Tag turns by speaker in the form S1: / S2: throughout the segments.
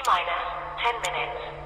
S1: T-minus 10 minutes.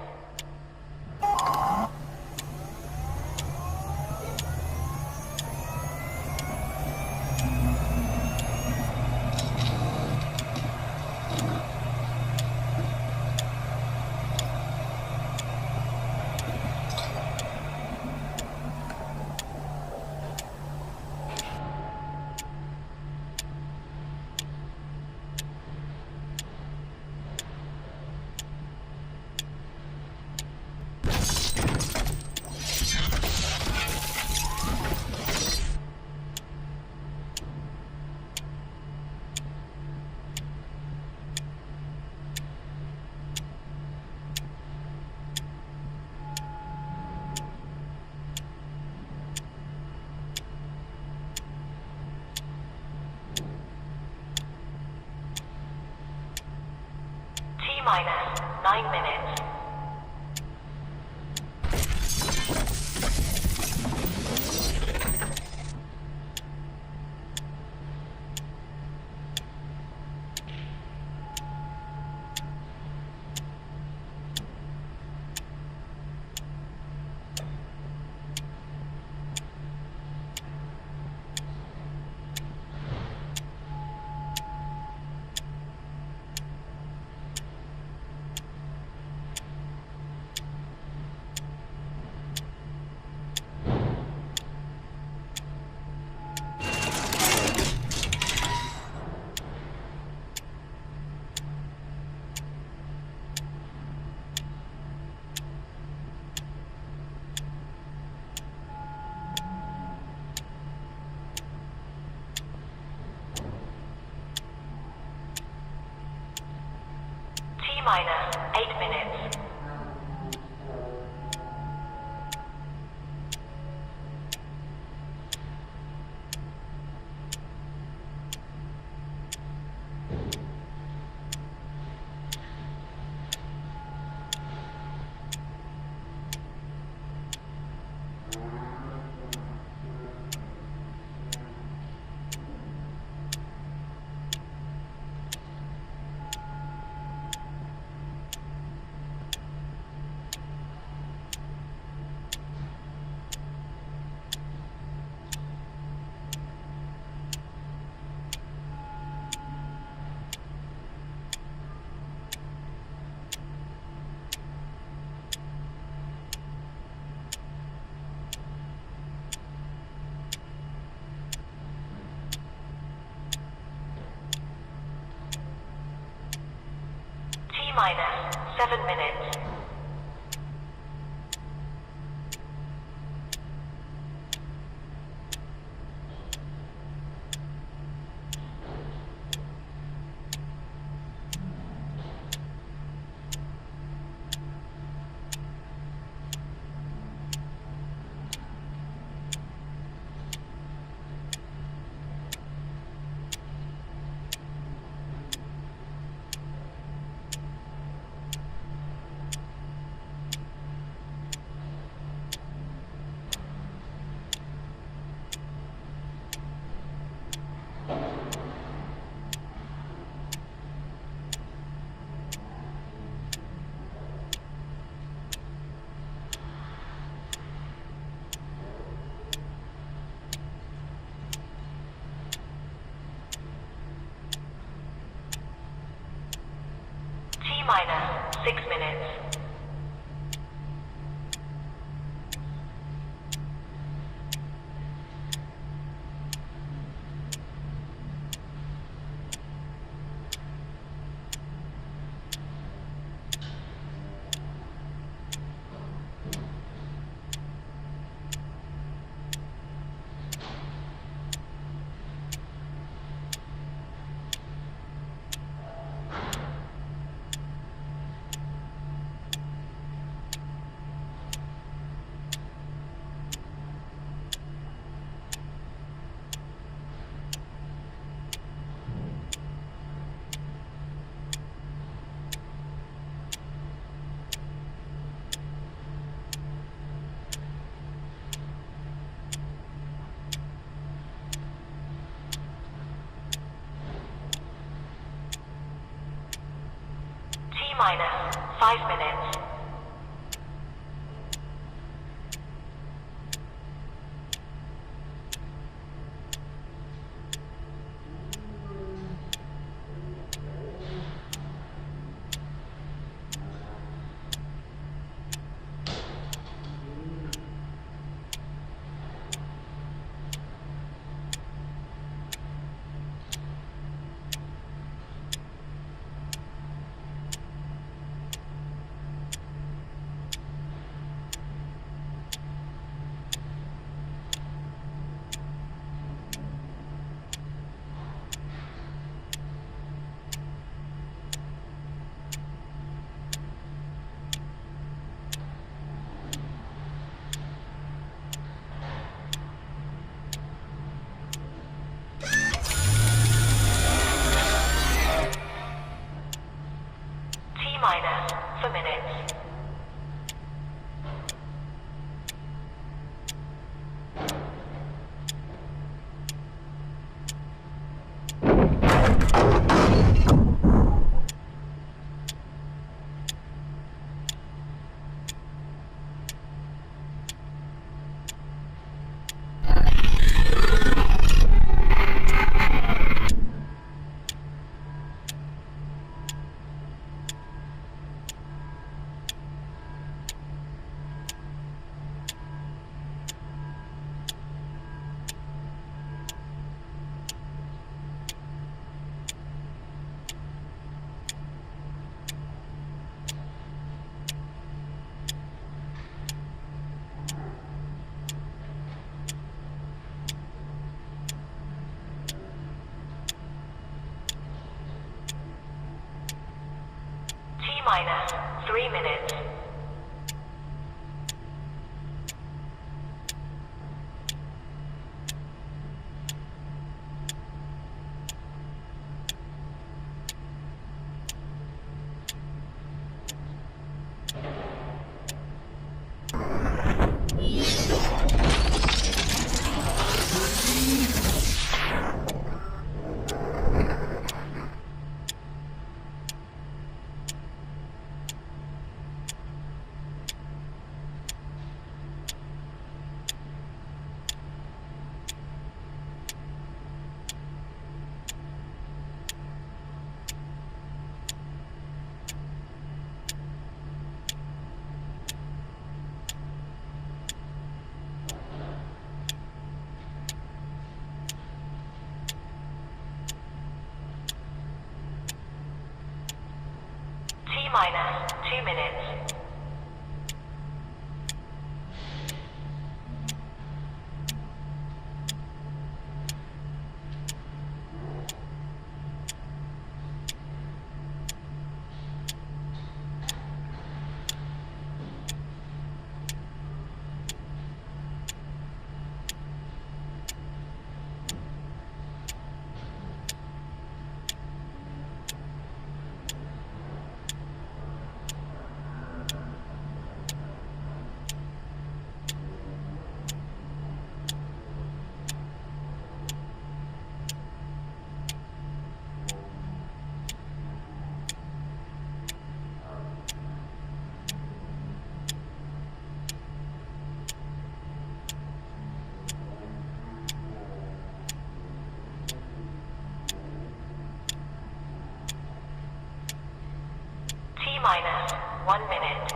S1: T-minus 9 minutes. T-minus 8 minutes. T-minus 7 minutes. 5 minutes. T-minus for minutes. T-minus 3 minutes. T-minus 2 minutes. T-minus 1 minute.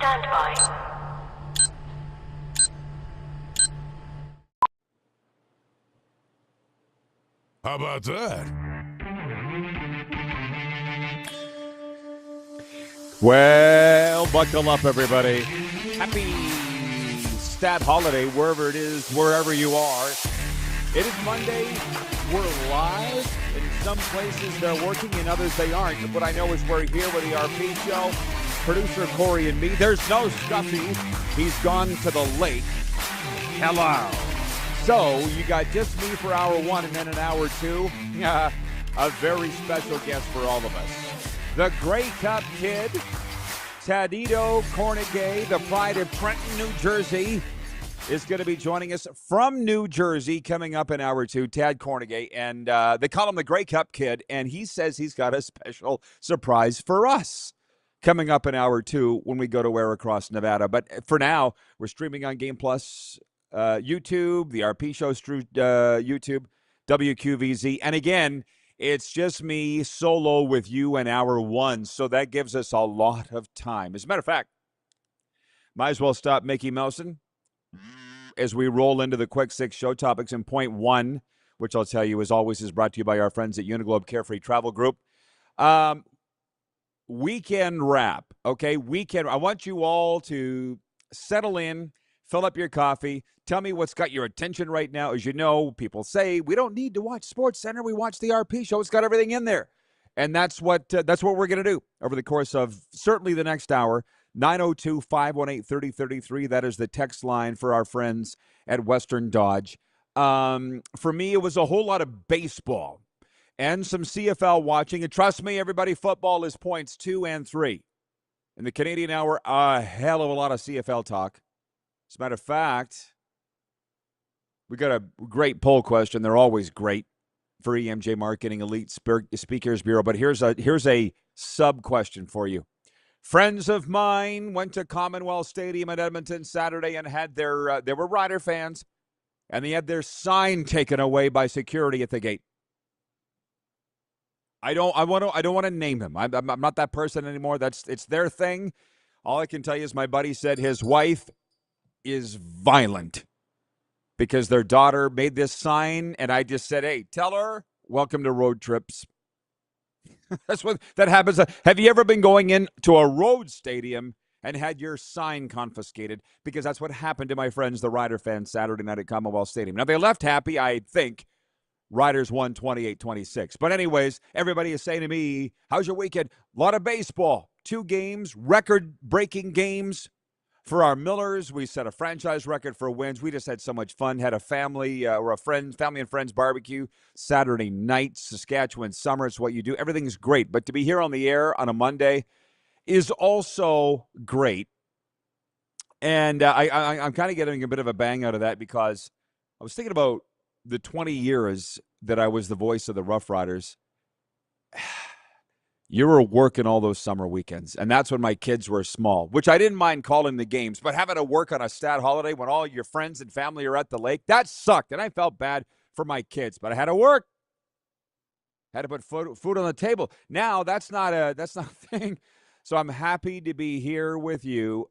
S1: Stand by.
S2: How about that?
S3: Well, buckle up, everybody. Happy Stat Holiday, wherever it is, wherever you are. It is Monday. We're live. In some places they're working, in others they aren't. What I know is we're here with the RP Show. Producer Corey and me. There's no Stuffy. He's gone to the lake. Hello. So you got just me for hour one and then an hour two. A very special guest for all of us. The Grey Cup Kid, Tadito Cornegay, the pride of Trenton, New Jersey, is going to be joining us from New Jersey coming up in hour two. Tad Cornegay, and they call him the Grey Cup Kid, and he says he's got a special surprise for us coming up in hour two when we go to Air Across Nevada. But for now, we're streaming on Game Plus, YouTube, the RP Show, YouTube, WQVZ, and again, it's just me solo with you in hour one, so that gives us a lot of time. As a matter of fact, might as well stop Mickey Mousin as we roll into the quick six show topics. In point one, which I'll tell you, as always, is brought to you by our friends at Uniglobe Carefree Travel Group. Weekend wrap, okay? Weekend. I want you all to settle in, fill up your coffee. Tell me what's got your attention right now. As you know, people say we don't need to watch Sports Center. We watch the RP Show. It's got everything in there. And that's what we're going to do over the course of certainly the next hour. 902-518-3033. That is the text line for our friends at Western Dodge. For me, it was a whole lot of baseball and some CFL watching. And trust me, everybody, football is points 2 and 3. In the Canadian Hour, a hell of a lot of CFL talk. As a matter of fact, we got a great poll question. They're always great for EMJ Marketing Elite Speakers Bureau. But here's a sub question for you. Friends of mine went to Commonwealth Stadium in Edmonton Saturday and had their they were Rider fans, and they had their sign taken away by security at the gate. I don't want to name him. I'm not that person anymore. It's their thing. All I can tell you is my buddy said his wife is violent because their daughter made this sign, and I just said, hey, tell her, welcome to road trips. That's what that happens. Have you ever been going into a road stadium and had your sign confiscated? Because that's what happened to my friends, the Rider fans, Saturday night at Commonwealth Stadium. Now, they left happy, I think. Riders won 28-26. But anyways, everybody is saying to me, how's your weekend? A lot of baseball. 2 games, record-breaking games. For our Millers, we set a franchise record for wins. We just had so much fun. Had a family family and friends barbecue Saturday night. Saskatchewan summer, it's what you do. Everything's great. But to be here on the air on a Monday is also great. And I'm kind of getting a bit of a bang out of that because I was thinking about the 20 years that I was the voice of the Rough Riders. You were working all those summer weekends, and that's when my kids were small, which I didn't mind calling the games, but having to work on a stat holiday when all your friends and family are at the lake, that sucked, and I felt bad for my kids, but I had to work. Had to put food on the table. Now, that's not a thing, so I'm happy to be here with you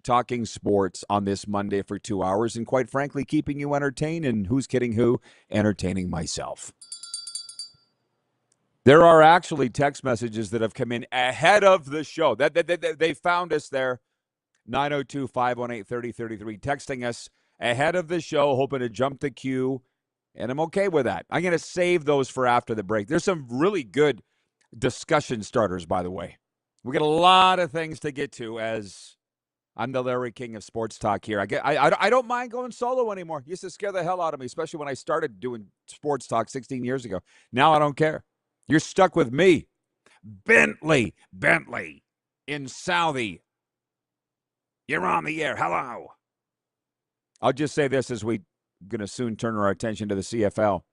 S3: talking sports on this Monday for 2 hours, and quite frankly, keeping you entertained, and who's kidding who? Entertaining myself. There are actually text messages that have come in ahead of the show. They found us there, 902-518-3033, texting us ahead of the show, hoping to jump the queue, and I'm okay with that. I'm going to save those for after the break. There's some really good discussion starters, by the way. We got a lot of things to get to as I'm the Larry King of sports talk here. I don't mind going solo anymore. It used to scare the hell out of me, especially when I started doing sports talk 16 years ago. Now I don't care. You're stuck with me. Bentley in Southie. You're on the air. Hello. I'll just say this as we're going to soon turn our attention to the CFL.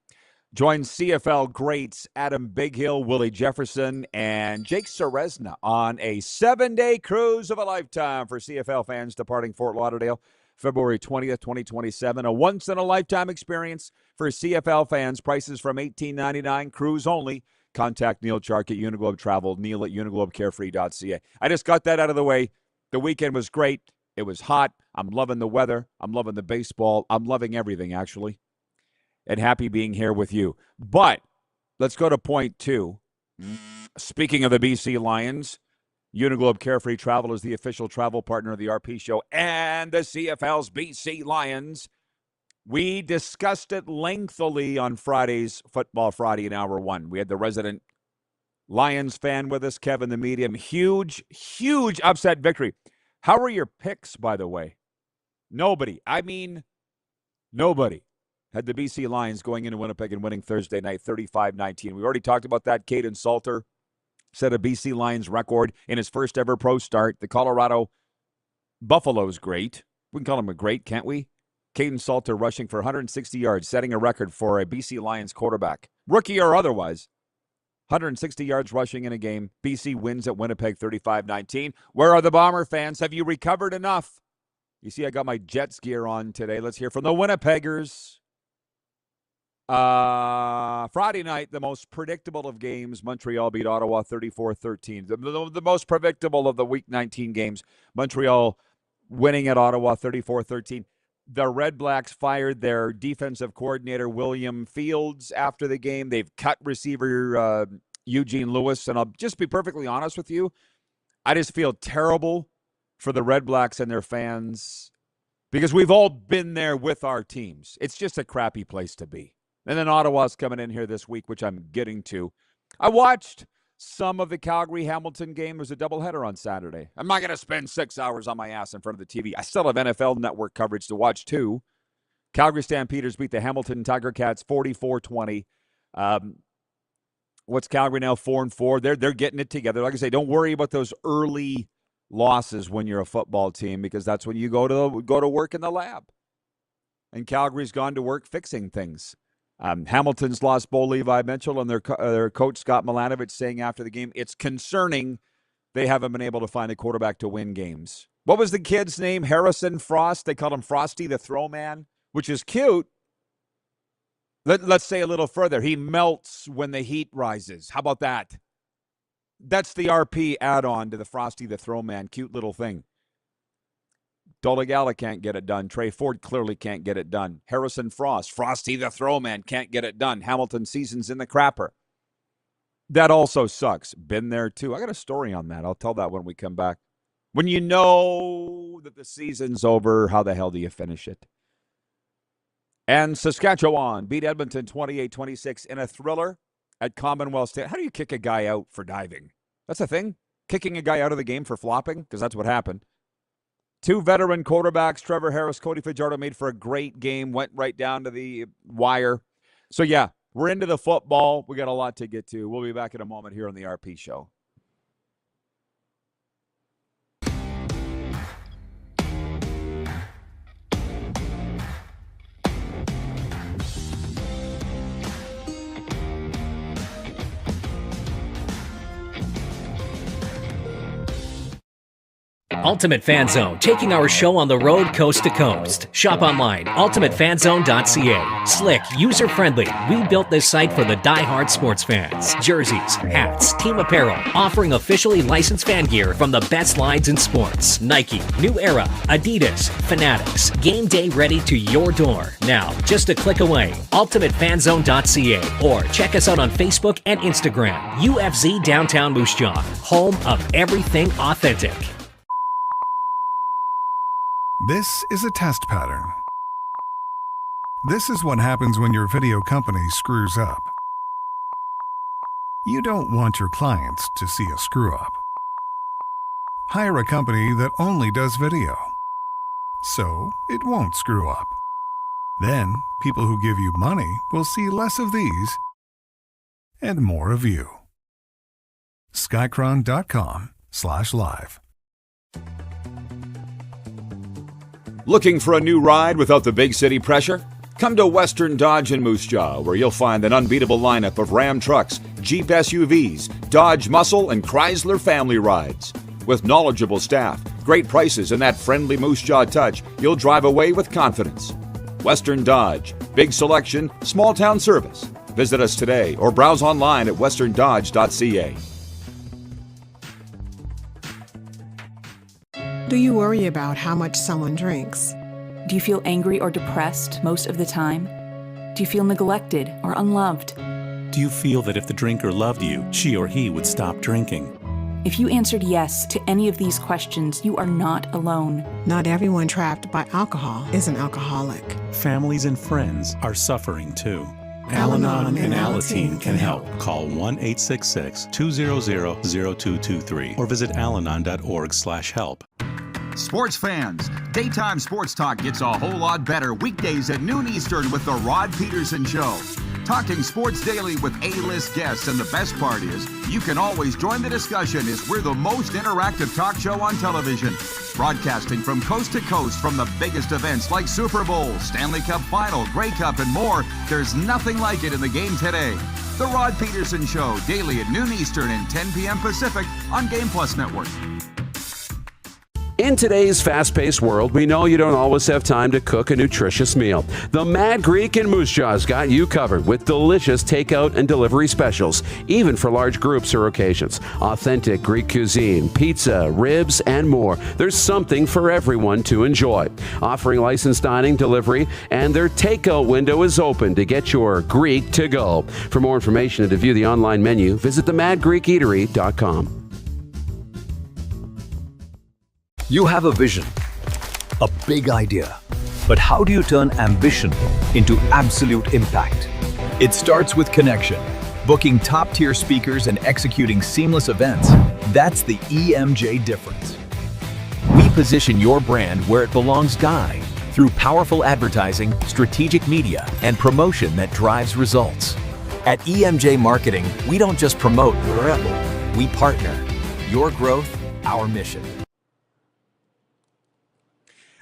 S3: Join CFL greats Adam Bighill, Willie Jefferson, and Jake Ceresna on a 7-day cruise of a lifetime for CFL fans departing Fort Lauderdale February 20th, 2027. A once-in-a-lifetime experience for CFL fans. Prices from $18.99, cruise only. Contact Neil Chark at Uniglobe Travel, Neil at uniglobecarefree.ca. I just got that out of the way. The weekend was great. It was hot. I'm loving the weather. I'm loving the baseball. I'm loving everything, actually. and happy being here with you. But let's go to point 2. Speaking of the BC Lions, Uniglobe Carefree Travel is the official travel partner of the RP Show and the CFL's BC Lions. We discussed it lengthily on Friday's Football Friday in Hour 1. We had the resident Lions fan with us, Kevin the Medium. Huge, huge upset victory. How are your picks, by the way? Nobody had the BC Lions going into Winnipeg and winning Thursday night 35-19. We already talked about that. Caden Salter set a BC Lions record in his first ever pro start. The Colorado Buffalo's great. We can call him a great, can't we? Caden Salter rushing for 160 yards, setting a record for a BC Lions quarterback, rookie or otherwise. 160 yards rushing in a game. BC wins at Winnipeg 35-19. Where are the Bomber fans? Have you recovered enough? You see, I got my Jets gear on today. Let's hear from the Winnipeggers. Friday night, the most predictable of games, Montreal beat Ottawa 34-13. The most predictable of the Week 19 games, Montreal winning at Ottawa 34-13. The Red Blacks fired their defensive coordinator, William Fields, after the game. They've cut receiver Eugene Lewis. And I'll just be perfectly honest with you, I just feel terrible for the Red Blacks and their fans because we've all been there with our teams. It's just a crappy place to be. And then Ottawa's coming in here this week, which I'm getting to. I watched some of the Calgary-Hamilton game. It was a doubleheader on Saturday. I'm not going to spend 6 hours on my ass in front of the TV. I still have NFL Network coverage to watch, too. Calgary Stampeders beat the Hamilton Tiger Cats 44-20. What's Calgary now? 4-4. They're getting it together. Like I say, don't worry about those early losses when you're a football team because that's when you go to work in the lab. And Calgary's gone to work fixing things. Hamilton's lost Bo Levi Mitchell and their coach Scott Milanovic saying after the game, it's concerning they haven't been able to find a quarterback to win games. What was the kid's name? Harrison Frost. They called him Frosty the Throwman, which is cute. Let's say a little further. He melts when the heat rises. How about that? That's the RP add-on to the Frosty the Throwman. Cute little thing. Dolegala can't get it done. Trey Ford clearly can't get it done. Harrison Frost, Frosty the Throwman, can't get it done. Hamilton season's in the crapper. That also sucks. Been there too. I got a story on that. I'll tell that when we come back. When you know that the season's over, how the hell do you finish it? And Saskatchewan beat Edmonton 28-26 in a thriller at Commonwealth State. How do you kick a guy out for diving? That's a thing? Kicking a guy out of the game for flopping? Because that's what happened. Two veteran quarterbacks, Trevor Harris, Cody Fajardo, made for a great game, went right down to the wire. So, yeah, we're into the football. We got a lot to get to. We'll be back in a moment here on the RP Show.
S2: Ultimate Fan Zone, taking our show on the road coast to coast. Shop online, ultimatefanzone.ca. Slick, user-friendly, we built this site for the die-hard sports fans. Jerseys, hats, team apparel, offering officially licensed fan gear from the best lines in sports. Nike, New Era, Adidas, Fanatics. Game day ready to your door. Now, just a click away, ultimatefanzone.ca, or check us out on Facebook and Instagram. UFZ Downtown Moose Jaw, home of everything authentic.
S4: This is a test pattern. This is what happens when your video company screws up. You don't want your clients to see a screw up. Hire a company that only does video, so it won't screw up. Then, people who give you money will see less of these and more of you. Skycron.com/live.
S3: Looking for a new ride without the big city pressure? Come to Western Dodge in Moose Jaw, where you'll find an unbeatable lineup of Ram trucks, Jeep SUVs, Dodge Muscle, and Chrysler family rides. With knowledgeable staff, great prices, and that friendly Moose Jaw touch, you'll drive away with confidence. Western Dodge. Big selection, small town service. Visit us today or browse online at westerndodge.ca.
S5: Do you worry about how much someone drinks?
S6: Do you feel angry or depressed most of the time? Do
S5: Do you feel neglected or unloved?
S6: Do you feel that if the drinker loved you, she or he would stop drinking?
S5: If you answered yes to any of these questions, you are not alone.
S7: Not everyone trapped by alcohol is an alcoholic.
S6: Families and friends are suffering too.
S7: Al-Anon and Alateen can help.
S6: Call 1-866-200-0223 or visit alanon.org/help.
S8: Sports fans, daytime sports talk gets a whole lot better weekdays at noon Eastern with the Rod Pedersen Show. Talking sports daily with A-list guests, and the best part is you can always join the discussion as we're the most interactive talk show on television. Broadcasting from coast to coast from the biggest events like Super Bowl, Stanley Cup Final, Grey Cup, and more. There's nothing like it in the game today. The Rod Pedersen Show, daily at noon Eastern and 10 p.m. Pacific on Game Plus Network.
S9: In today's fast-paced world, we know you don't always have time to cook a nutritious meal. The Mad Greek in Moose Jaw's got you covered with delicious takeout and delivery specials, even for large groups or occasions. Authentic Greek cuisine, pizza, ribs, and more. There's something for everyone to enjoy. Offering licensed dining, delivery, and their takeout window is open to get your Greek to go. For more information and to view the online menu, visit themadgreekeatery.com.
S10: You have a vision, a big idea, but how do you turn ambition into absolute impact? It starts with connection, booking top-tier speakers and executing seamless events. That's the EMJ difference. We position your brand where it belongs, Guy, through powerful advertising, strategic media, and promotion that drives results. At EMJ Marketing, we don't just promote, we partner. Your growth, our mission.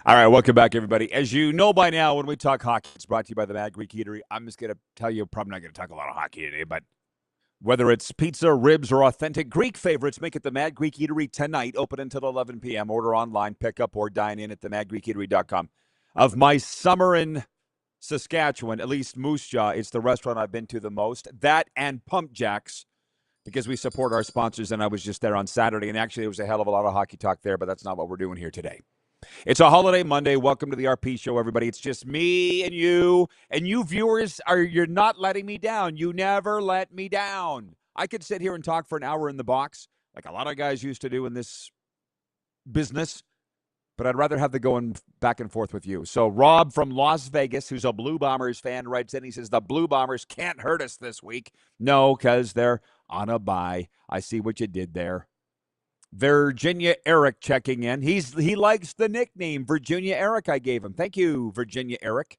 S3: All right, welcome back, everybody. As you know by now, when we talk hockey, it's brought to you by the Mad Greek Eatery. I'm just going to tell you, probably not going to talk a lot of hockey today, but whether it's pizza, ribs, or authentic Greek favorites, make it the Mad Greek Eatery tonight, open until 11 p.m. Order online, pick up, or dine in at themadgreekeatery.com. Of my summer in Saskatchewan, at least Moose Jaw, it's the restaurant I've been to the most. That and Pump Jacks, because we support our sponsors, and I was just there on Saturday, and actually there was a hell of a lot of hockey talk there, but that's not what we're doing here today. It's a holiday Monday. Welcome to the RP Show, everybody. It's just me and you viewers you're not letting me down. You never let me down. I could sit here and talk for an hour in the box, like a lot of guys used to do in this business, but I'd rather have the going back and forth with you. So Rob from Las Vegas, who's a Blue Bombers fan, writes in. He says, the Blue Bombers can't hurt us this week. No, because they're on a bye. I see what you did there. Virginia Eric checking in. He likes the nickname Virginia Eric I gave him. Thank you, Virginia Eric.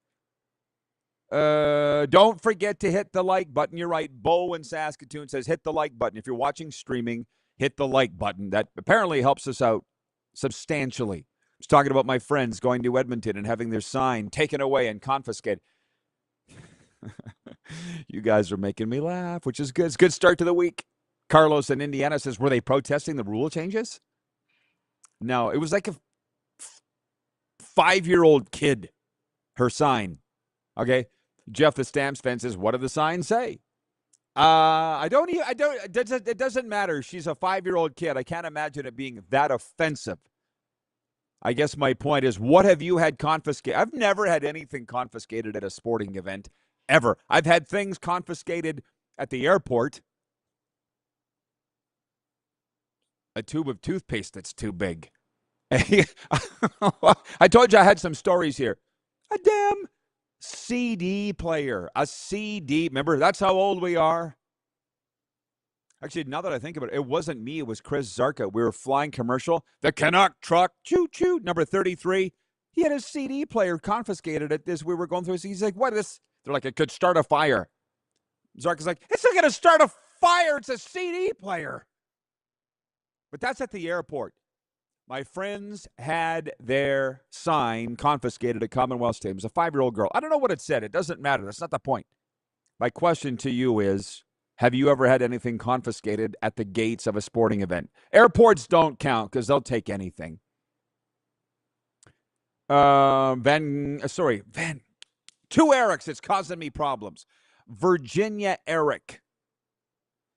S3: Don't forget to hit the like button. You're right. Bo in Saskatoon says hit the like button. If you're watching streaming, hit the like button. That apparently helps us out substantially. I was talking about my friends going to Edmonton and having their sign taken away and confiscated. You guys are making me laugh, which is good. It's a good start to the week. Carlos in Indiana says, were they protesting the rule changes? No, it was like a 5-year-old kid, her sign. Okay. Jeff the Stamps fan says, what did the sign say? It doesn't matter. She's a 5-year-old kid. I can't imagine it being that offensive. I guess my point is, what have you had confiscated? I've never had anything confiscated at a sporting event, ever. I've had things confiscated at the airport. A tube of toothpaste that's too big. I told you I had some stories here. A damn CD player. A CD. Remember, that's how old we are. Actually, now that I think about it, it wasn't me. It was Chris Zarka. We were flying commercial. The Canuck truck, choo-choo, number 33. He had a CD player confiscated at this. We were going through. He's like, what is this? They're like, it could start a fire. Zarka's like, it's not going to start a fire. It's a CD player. But that's at the airport. My friends had their sign confiscated at Commonwealth Stadium. It was a 5-year-old girl. I don't know what it said. It doesn't matter. That's not the point. My question to you is, have you ever had anything confiscated at the gates of a sporting event? Airports don't count because they'll take anything. Two Erics. It's causing me problems. Virginia Eric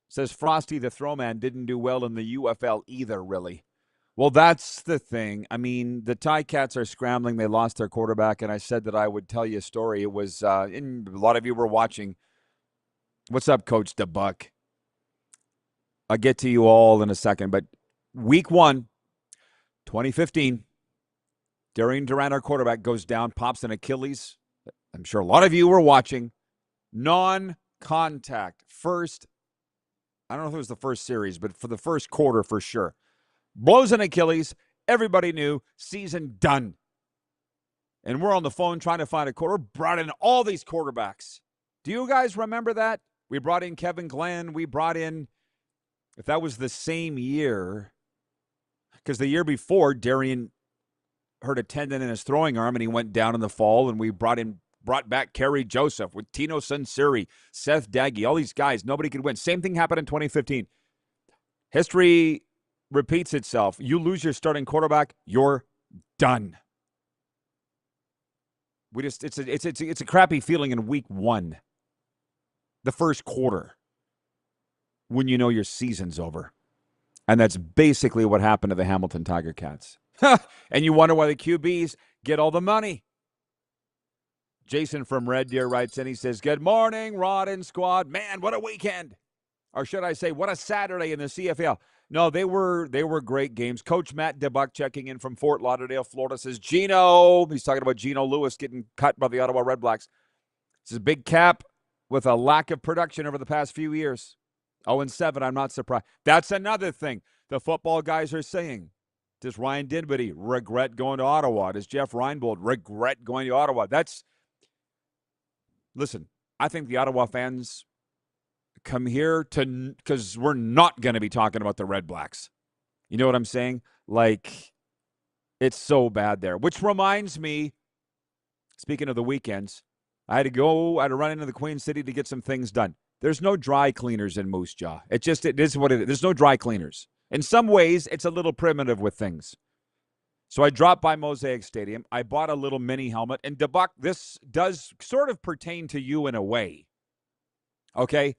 S3: says Frosty the Throwman didn't do well in the UFL either, really. Well, that's the thing. I mean, the Ticats are scrambling. They lost their quarterback, and I said that I would tell you a story. It was, and a lot of you were watching. What's up, Coach DeBuck? I'll get to you all in a second, but week 1, 2015, Darian Durant, our quarterback, goes down, pops an Achilles. I'm sure a lot of you were watching. Non-contact. First, I don't know if it was the first series, but for the first quarter for sure. Blows an Achilles. Everybody knew. Season done. And we're on the phone trying to find a quarter. Brought in all these quarterbacks. Do you guys remember that? We brought in Kevin Glenn. We brought in, if that was the same year, because the year before, Darian hurt a tendon in his throwing arm and he went down in the fall, and we brought back Kerry Joseph with Tino Sunseri, Seth Daggy, all these guys. Nobody could win. Same thing happened in 2015. History repeats itself. You lose your starting quarterback, you're done. It's a crappy feeling in week 1, the first quarter, when you know your season's over. And that's basically what happened to the Hamilton Tiger Cats. And you wonder why the QBs get all the money. Jason from Red Deer writes in, he says, good morning, Rod and squad. Man, what a weekend. Or should I say, what a Saturday in the CFL. No, they were great games. Coach Matt DeBuck checking in from Fort Lauderdale, Florida, says, Gino, he's talking about Gino Lewis getting cut by the Ottawa Redblacks. This is a big cap with a lack of production over the past few years. 0-7, I'm not surprised. That's another thing the football guys are saying. Does Ryan Dinwiddie regret going to Ottawa? Does Jeff Reinbold regret going to Ottawa? Listen, I think the Ottawa fans come here because we're not going to be talking about the Red Blacks. You know what I'm saying? Like, it's so bad there. Which reminds me, speaking of the weekends, I had to run into the Queen City to get some things done. There's no dry cleaners in Moose Jaw. It is what it is. There's no dry cleaners. In some ways, it's a little primitive with things. So I dropped by Mosaic Stadium. I bought a little mini helmet. And DeBuck, this does sort of pertain to you in a way. Okay?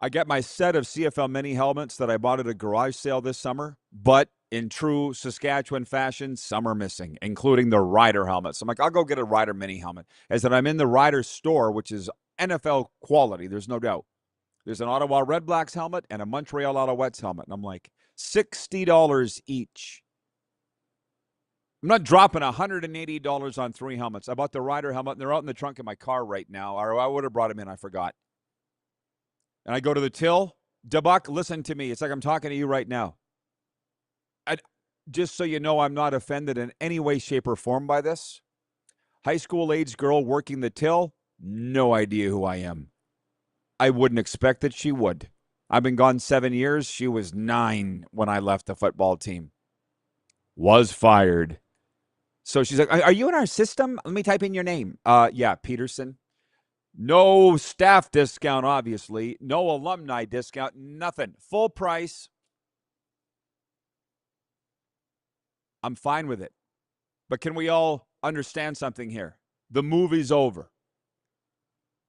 S3: I got my set of CFL mini helmets that I bought at a garage sale this summer. But in true Saskatchewan fashion, some are missing, including the Rider helmets. I'm like, I'll go get a Rider mini helmet. As that I'm in the Rider store, which is NFL quality, there's no doubt. There's an Ottawa Redblacks helmet and a Montreal Alouettes helmet. And I'm like, $60 each. I'm not dropping $180 on 3 helmets. I bought the Rider helmet, and they're out in the trunk of my car right now. Or I would have brought them in. I forgot. And I go to the till. DeBuck, listen to me. It's like I'm talking to you right now. Just so you know, I'm not offended in any way, shape, or form by this. High school-age girl working the till, no idea who I am. I wouldn't expect that she would. I've been gone 7 years. She was 9 when I left the football team. Was fired. So she's like, are you in our system? Let me type in your name. Yeah, Pedersen. No staff discount, obviously. No alumni discount. Nothing. Full price. I'm fine with it. But can we all understand something here? The movie's over.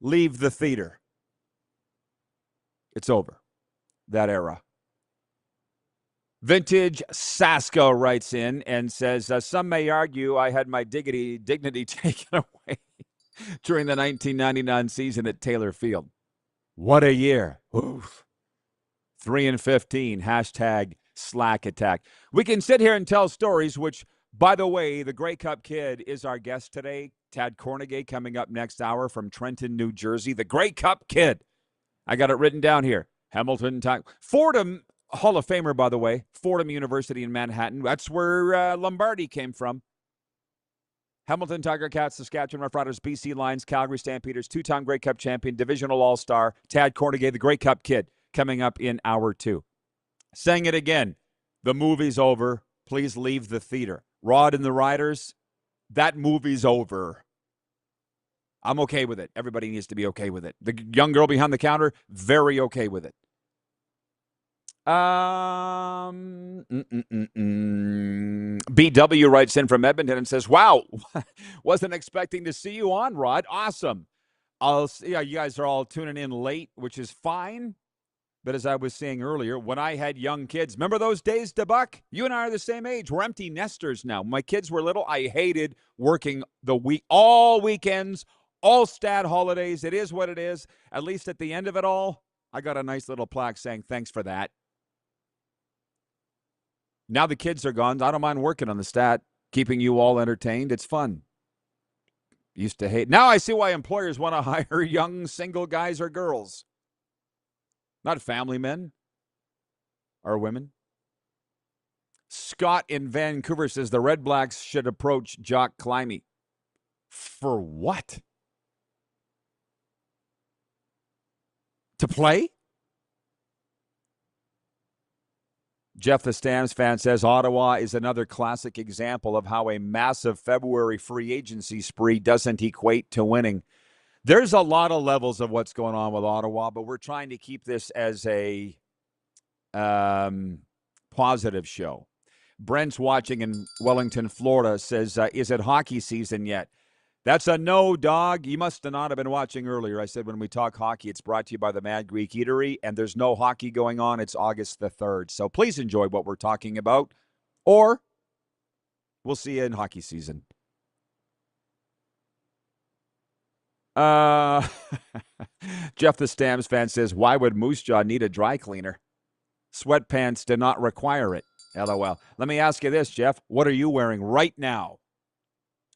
S3: Leave the theater. It's over. That era. Vintage Sasko writes in and says, some may argue I had my dignity taken away during the 1999 season at Taylor Field. What a year. Oof. 3-15, hashtag Slack Attack. We can sit here and tell stories, which, by the way, the Grey Cup Kid is our guest today. Tad Cornegay coming up next hour from Trenton, New Jersey. The Grey Cup Kid. I got it written down here. Hamilton, Fordham, Hall of Famer, by the way. Fordham University in Manhattan. That's where Lombardi came from. Hamilton Tiger Cats, Saskatchewan Roughriders, BC Lions, Calgary Stampeders, 2-time Grey Cup champion, divisional all-star, Tad Cornegay, the Grey Cup Kid, coming up in hour 2. Saying it again, the movie's over. Please leave the theater. Rod and the Riders, that movie's over. I'm okay with it. Everybody needs to be okay with it. The young girl behind the counter, very okay with it. BW writes in from Edmonton and says, wow, wasn't expecting to see you on, Rod. Awesome. You guys are all tuning in late, which is fine. But as I was saying earlier, when I had young kids, remember those days, DeBuck? You and I are the same age. We're empty nesters now. When my kids were little, I hated working all weekends, all stat holidays. It is what it is. At least at the end of it all, I got a nice little plaque saying, thanks for that. Now the kids are gone. I don't mind working on the stat, keeping you all entertained. It's fun. Used to hate. Now I see why employers want to hire young single guys or girls. Not family men or women. Scott in Vancouver says the Red Blacks should approach Jock Climie. For what? To play? Jeff the Stamps fan says Ottawa is another classic example of how a massive February free agency spree doesn't equate to winning. There's a lot of levels of what's going on with Ottawa, but we're trying to keep this as a positive show. Brent's watching in Wellington, Florida, says, is it hockey season yet? That's a no, dog. You must not have been watching earlier. I said when we talk hockey, it's brought to you by the Mad Greek Eatery, and there's no hockey going on. It's August the 3rd. So please enjoy what we're talking about, or we'll see you in hockey season. Jeff the Stamps fan says, why would Moose Jaw need a dry cleaner? Sweatpants do not require it. LOL. Let me ask you this, Jeff. What are you wearing right now?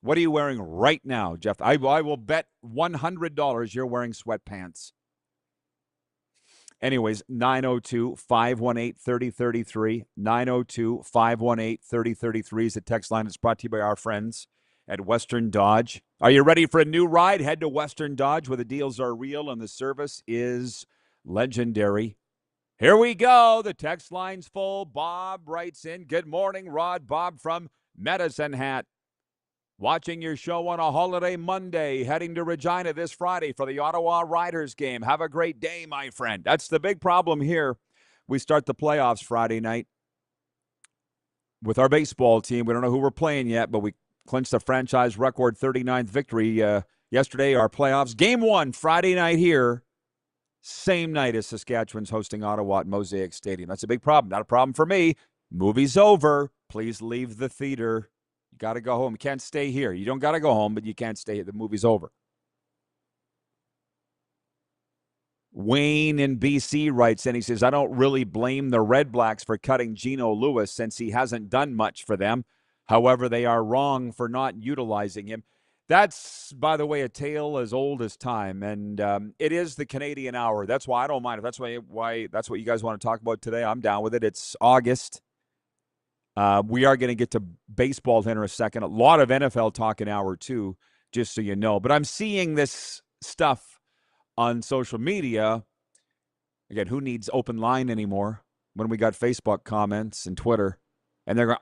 S3: What are you wearing right now, Jeff? I will bet $100 you're wearing sweatpants. Anyways, 902-518-3033. 902-518-3033 is the text line. It's brought to you by our friends at Western Dodge. Are you ready for a new ride? Head to Western Dodge where the deals are real and the service is legendary. Here we go. The text line's full. Bob writes in, good morning, Rod. Bob from Medicine Hat. Watching your show on a holiday Monday, heading to Regina this Friday for the Ottawa Riders game. Have a great day, my friend. That's the big problem here. We start the playoffs Friday night with our baseball team. We don't know who we're playing yet, but we clinched the franchise record 39th victory yesterday, our playoffs. Game 1, Friday night here, same night as Saskatchewan's hosting Ottawa at Mosaic Stadium. That's a big problem. Not a problem for me. Movie's over. Please leave the theater. You got to go home. You can't stay here. You don't got to go home, but you can't stay here. The movie's over. Wayne in BC writes in, he says, I don't really blame the Red Blacks for cutting Gino Lewis since he hasn't done much for them. However, they are wrong for not utilizing him. That's, by the way, a tale as old as time, and it is the Canadian hour. That's why I don't mind. If that's why that's what you guys want to talk about today, I'm down with it. It's August. We are going to get to baseball in a second. A lot of NFL talk in hour 2, just so you know. But I'm seeing this stuff on social media. Again, who needs open line anymore when we got Facebook comments and Twitter? And they're going,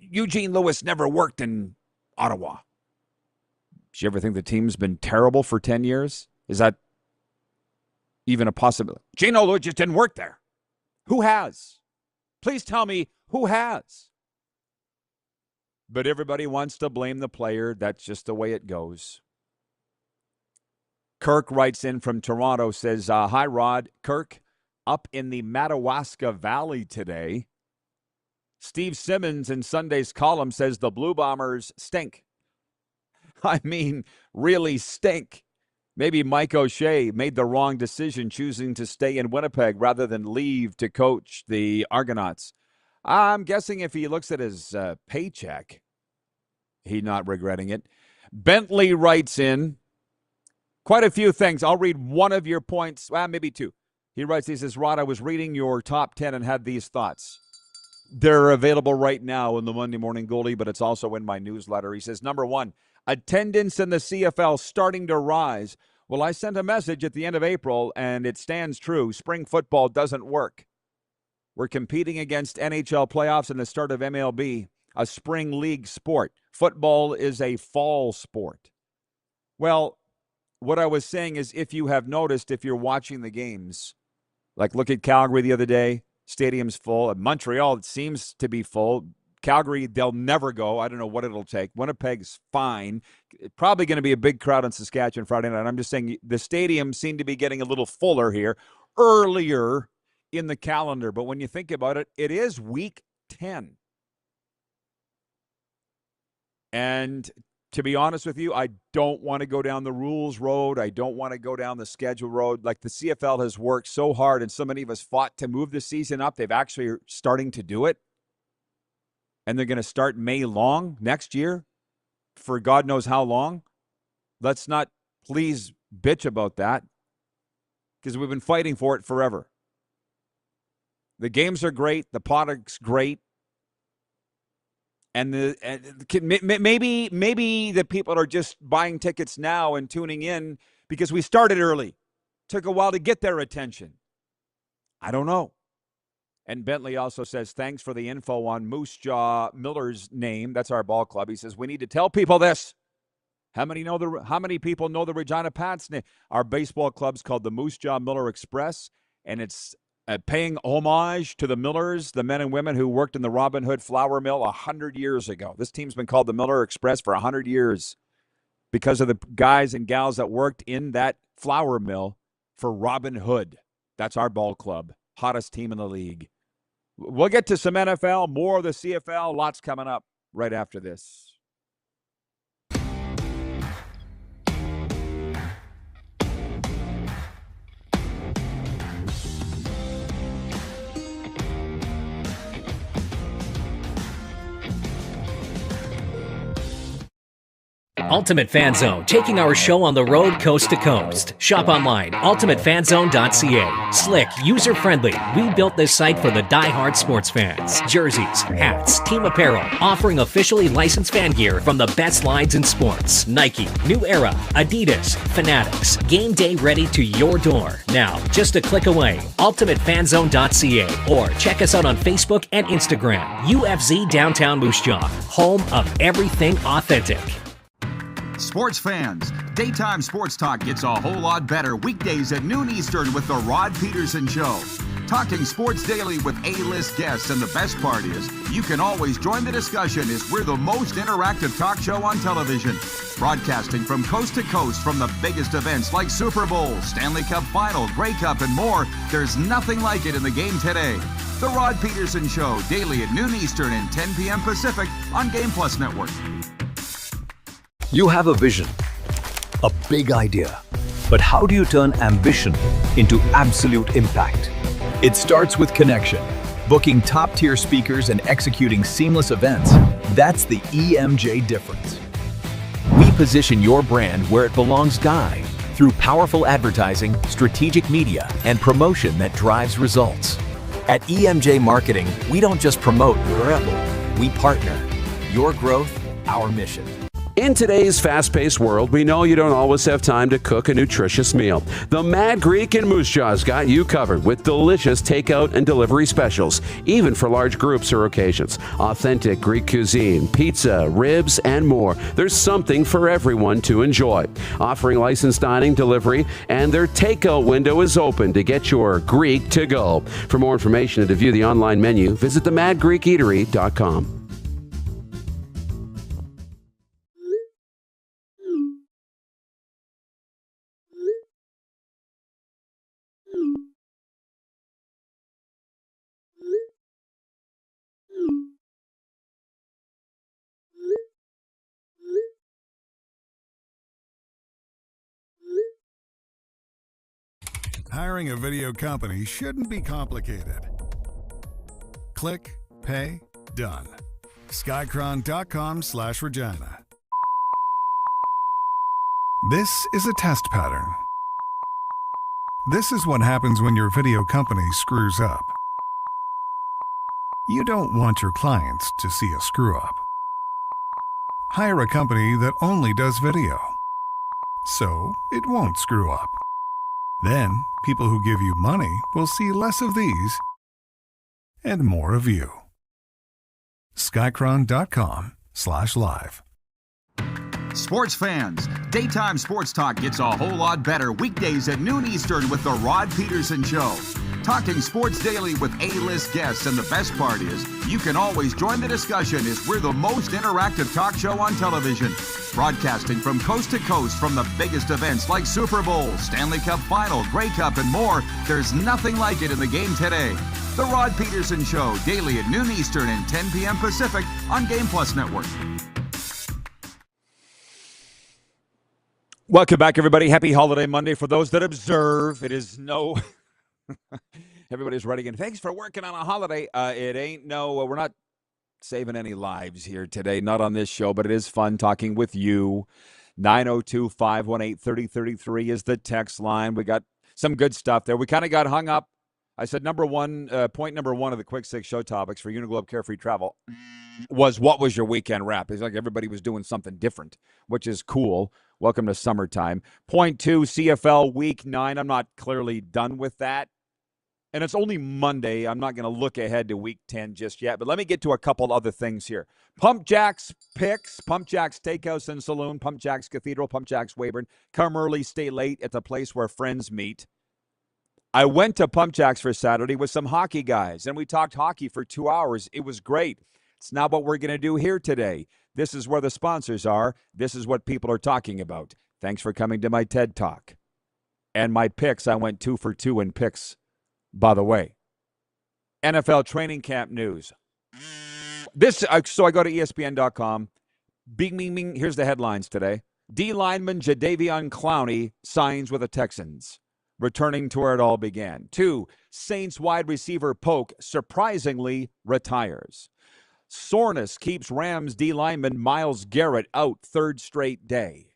S3: Eugene Lewis never worked in Ottawa. Do you ever think the team's been terrible for 10 years? Is that even a possibility? Gino Lewis just didn't work there. Who has? Please tell me who has. But everybody wants to blame the player. That's just the way it goes. Kirk writes in from Toronto, says, hi, Rod. Kirk, up in the Madawaska Valley today. Steve Simmons in Sunday's column says the Blue Bombers stink. I mean, really stink. Maybe Mike O'Shea made the wrong decision choosing to stay in Winnipeg rather than leave to coach the Argonauts. I'm guessing if he looks at his paycheck, he's not regretting it. Bentley writes in quite a few things. I'll read one of your points, maybe two. He writes, he says, Rod, I was reading your top 10 and had these thoughts. They're available right now in the Monday Morning Goalie, but it's also in my newsletter. He says, number 1, attendance in the CFL starting to rise. Well, I sent a message at the end of April, and it stands true. Spring football doesn't work. We're competing against NHL playoffs and the start of MLB, a spring league sport. Football is a fall sport. Well, what I was saying is if you have noticed, if you're watching the games, like look at Calgary the other day, stadium's full. At Montreal, it seems to be full. Calgary, they'll never go. I don't know what it'll take. Winnipeg's fine. Probably going to be a big crowd in Saskatchewan Friday night. I'm just saying the stadium seemed to be getting a little fuller here. earlier in the calendar. But when you think about it, it is week 10. And to be honest with you, I don't want to go down the rules road. I don't want to go down the schedule road. Like, the CFL has worked so hard, and so many of us fought to move the season up. They've actually starting to do it. And they're going to start May long next year for God knows how long. Let's not please bitch about that, because we've been fighting for it forever. The games are great. The product's great. And maybe the people are just buying tickets now and tuning in because we started early. Took a while to get their attention. I don't know. And Bentley also says, thanks for the info on Moose Jaw Miller's name. That's our ball club. He says, we need to tell people this. How many people know the Regina Pats name? Our baseball club's called the Moose Jaw Miller Express, and it's paying homage to the Millers, the men and women who worked in the Robin Hood flour mill 100 years ago. This team's been called the Miller Express for 100 years because of the guys and gals that worked in that flour mill for Robin Hood. That's our ball club, hottest team in the league. We'll get to some NFL, more of the CFL, lots coming up right after this.
S2: Ultimate Fan Zone, taking our show on the road coast to coast. Shop online, ultimatefanzone.ca. Slick, user-friendly. We built this site for the die-hard sports fans. Jerseys, hats, team apparel, offering officially licensed fan gear from the best lines in sports. Nike, New Era, Adidas, Fanatics. Game day ready to your door. Now, just a click away, ultimatefanzone.ca, or check us out on Facebook and Instagram. UFZ Downtown Moose Jaw, home of everything authentic.
S8: Sports fans, daytime sports talk gets a whole lot better weekdays at noon Eastern with the Rod Pedersen Show. Talking sports daily with A-list guests, and the best part is you can always join the discussion as we're the most interactive talk show on television. Broadcasting from coast to coast from the biggest events like Super Bowl, Stanley Cup Final, Grey Cup, and more. There's nothing like it in the game today. The Rod Pedersen Show, daily at noon Eastern and 10 p.m. Pacific on Game Plus Network.
S10: You have a vision, a big idea, but how do you turn ambition into absolute impact? It starts with connection. Booking top-tier speakers and executing seamless events, that's the EMJ difference.
S11: We position your brand where it belongs through powerful advertising, strategic media, and promotion that drives results. At EMJ Marketing, we don't just promote, we partner. Your growth, our mission.
S9: In today's fast-paced world, we know you don't always have time to cook a nutritious meal. The Mad Greek in Moose Jaw's got you covered with delicious takeout and delivery specials, even for large groups or occasions. Authentic Greek cuisine, pizza, ribs, and more. There's something for everyone to enjoy. Offering licensed dining, delivery, and their takeout window is open to get your Greek to go. For more information and to view the online menu, visit themadgreekeatery.com.
S4: Hiring a video company shouldn't be complicated. Click, pay, done. Skycron.com/Regina. This is a test pattern. This is what happens when your video company screws up. You don't want your clients to see a screw up. Hire a company that only does video, so it won't screw up. Then, people who give you money will see less of these and more of you. Skycron.com/live.
S8: Sports fans, daytime sports talk gets a whole lot better weekdays at noon Eastern with the Rod Pedersen Show. Talking sports daily with A-list guests, and the best part is you can always join the discussion as we're the most interactive talk show on television. Broadcasting from coast to coast from the biggest events like Super Bowl, Stanley Cup Final, Grey Cup, and more. There's nothing like it in the game today. The Rod Pedersen Show, daily at noon Eastern and 10 p.m. Pacific on Game Plus Network.
S3: Welcome back, everybody. Happy Holiday Monday for those that observe. It is no... Everybody's ready again. Thanks for working on a holiday. It ain't no... we're not saving any lives here today. Not on this show, but it is fun talking with you. 902-518-3033 is the text line. We got some good stuff there. We kind of got hung up. I said point number one of the Quick Six show topics for Uniglobe Carefree Travel was, what was your weekend wrap? It's like everybody was doing something different, which is cool. Welcome to summertime. Point two, CFL Week 9. I'm not clearly done with that. And it's only Monday. I'm not going to look ahead to Week 10 just yet. But let me get to a couple other things here. Pump Jack's Picks, Pump Jack's Steakhouse and Saloon, Pump Jack's Cathedral, Pump Jack's Weyburn. Come early, stay late. It's a place where friends meet. I went to Pump Jack's for Saturday with some hockey guys, and we talked hockey for 2 hours. It was great. It's not what we're going to do here today. This is where the sponsors are. This is what people are talking about. Thanks for coming to my TED Talk. And my picks, I went 2 for 2 in picks, by the way. NFL training camp news. So I go to ESPN.com. Bing, bing, bing. Here's the headlines today. D lineman Jadeveon Clowney signs with the Texans, returning to where it all began. 2, Saints wide receiver Polk surprisingly retires. Soreness keeps Rams D lineman Myles Garrett out 3rd straight day.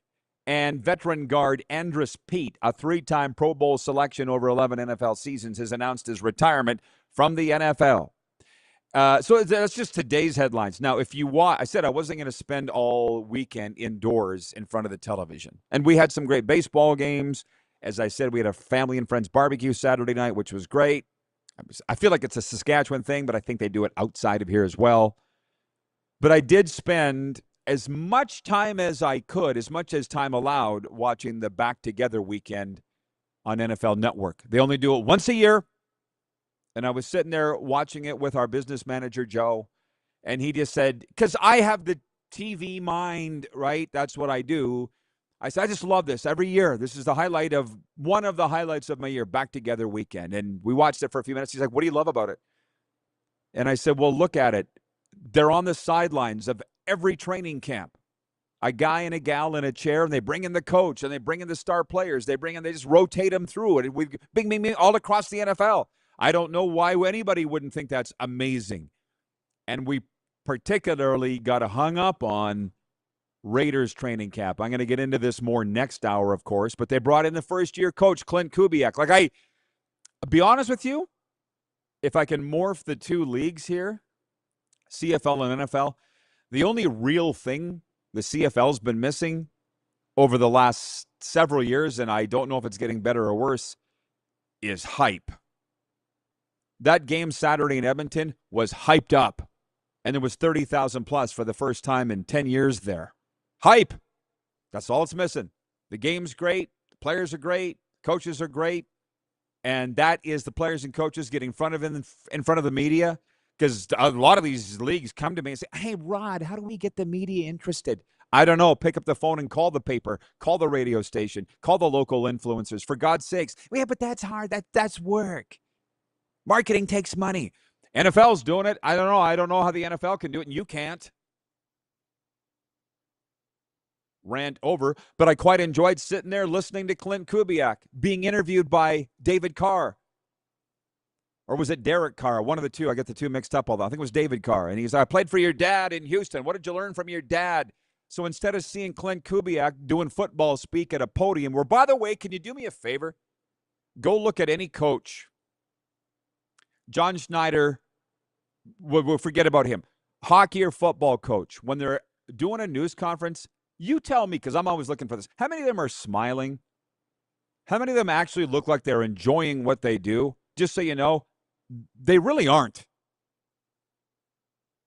S3: And veteran guard Andrus Peat, a 3-time Pro Bowl selection over 11 NFL seasons, has announced his retirement from the NFL. So that's just today's headlines. Now, if you watch, I said I wasn't going to spend all weekend indoors in front of the television. And we had some great baseball games. As I said, we had a family and friends barbecue Saturday night, which was great. I feel like it's a Saskatchewan thing, but I think they do it outside of here as well. But I did spend as much time as I could, as much as time allowed, watching the Back Together weekend on NFL Network. They only do it once a year. And I was sitting there watching it with our business manager, Joe. And he just said, because I have the TV mind, right? That's what I do. I said, I just love this every year. This is one of the highlights of my year, Back Together weekend. And we watched it for a few minutes. He's like, what do you love about it? And I said, well, look at it. They're on the sidelines of every training camp. A guy and a gal in a chair, and they bring in the coach, and they bring in the star players. They just rotate them through it. We bing, bing, bing, all across the NFL. I don't know why anybody wouldn't think that's amazing. And we particularly got hung up on Raiders training camp. I'm going to get into this more next hour, of course, but they brought in the first-year coach, Clint Kubiak. I'll be honest with you, if I can morph the two leagues here, CFL and NFL, the only real thing the CFL's been missing over the last several years, and I don't know if it's getting better or worse, is hype. That game Saturday in Edmonton was hyped up, and there was 30,000 plus for the first time in 10 years there. Hype. That's all it's missing. The game's great. The players are great. Coaches are great. And that is the players and coaches getting in front of the media. Because a lot of these leagues come to me and say, hey, Rod, how do we get the media interested? I don't know. Pick up the phone and call the paper, call the radio station, call the local influencers. For God's sakes. Yeah, but that's hard. That's work. Marketing takes money. NFL's doing it. I don't know. I don't know how the NFL can do it, and you can't. Rant over. But I quite enjoyed sitting there listening to Clint Kubiak being interviewed by David Carr. Or was it Derek Carr? One of the two. I get the two mixed up, although I think it was David Carr. And he's like, I played for your dad in Houston. What did you learn from your dad? So instead of seeing Clint Kubiak doing football speak at a podium, where, by the way, can you do me a favor? Go look at any coach. John Schneider, we'll forget about him. Hockey or football coach, when they're doing a news conference, you tell me, because I'm always looking for this. How many of them are smiling? How many of them actually look like they're enjoying what they do? Just so you know, they really aren't.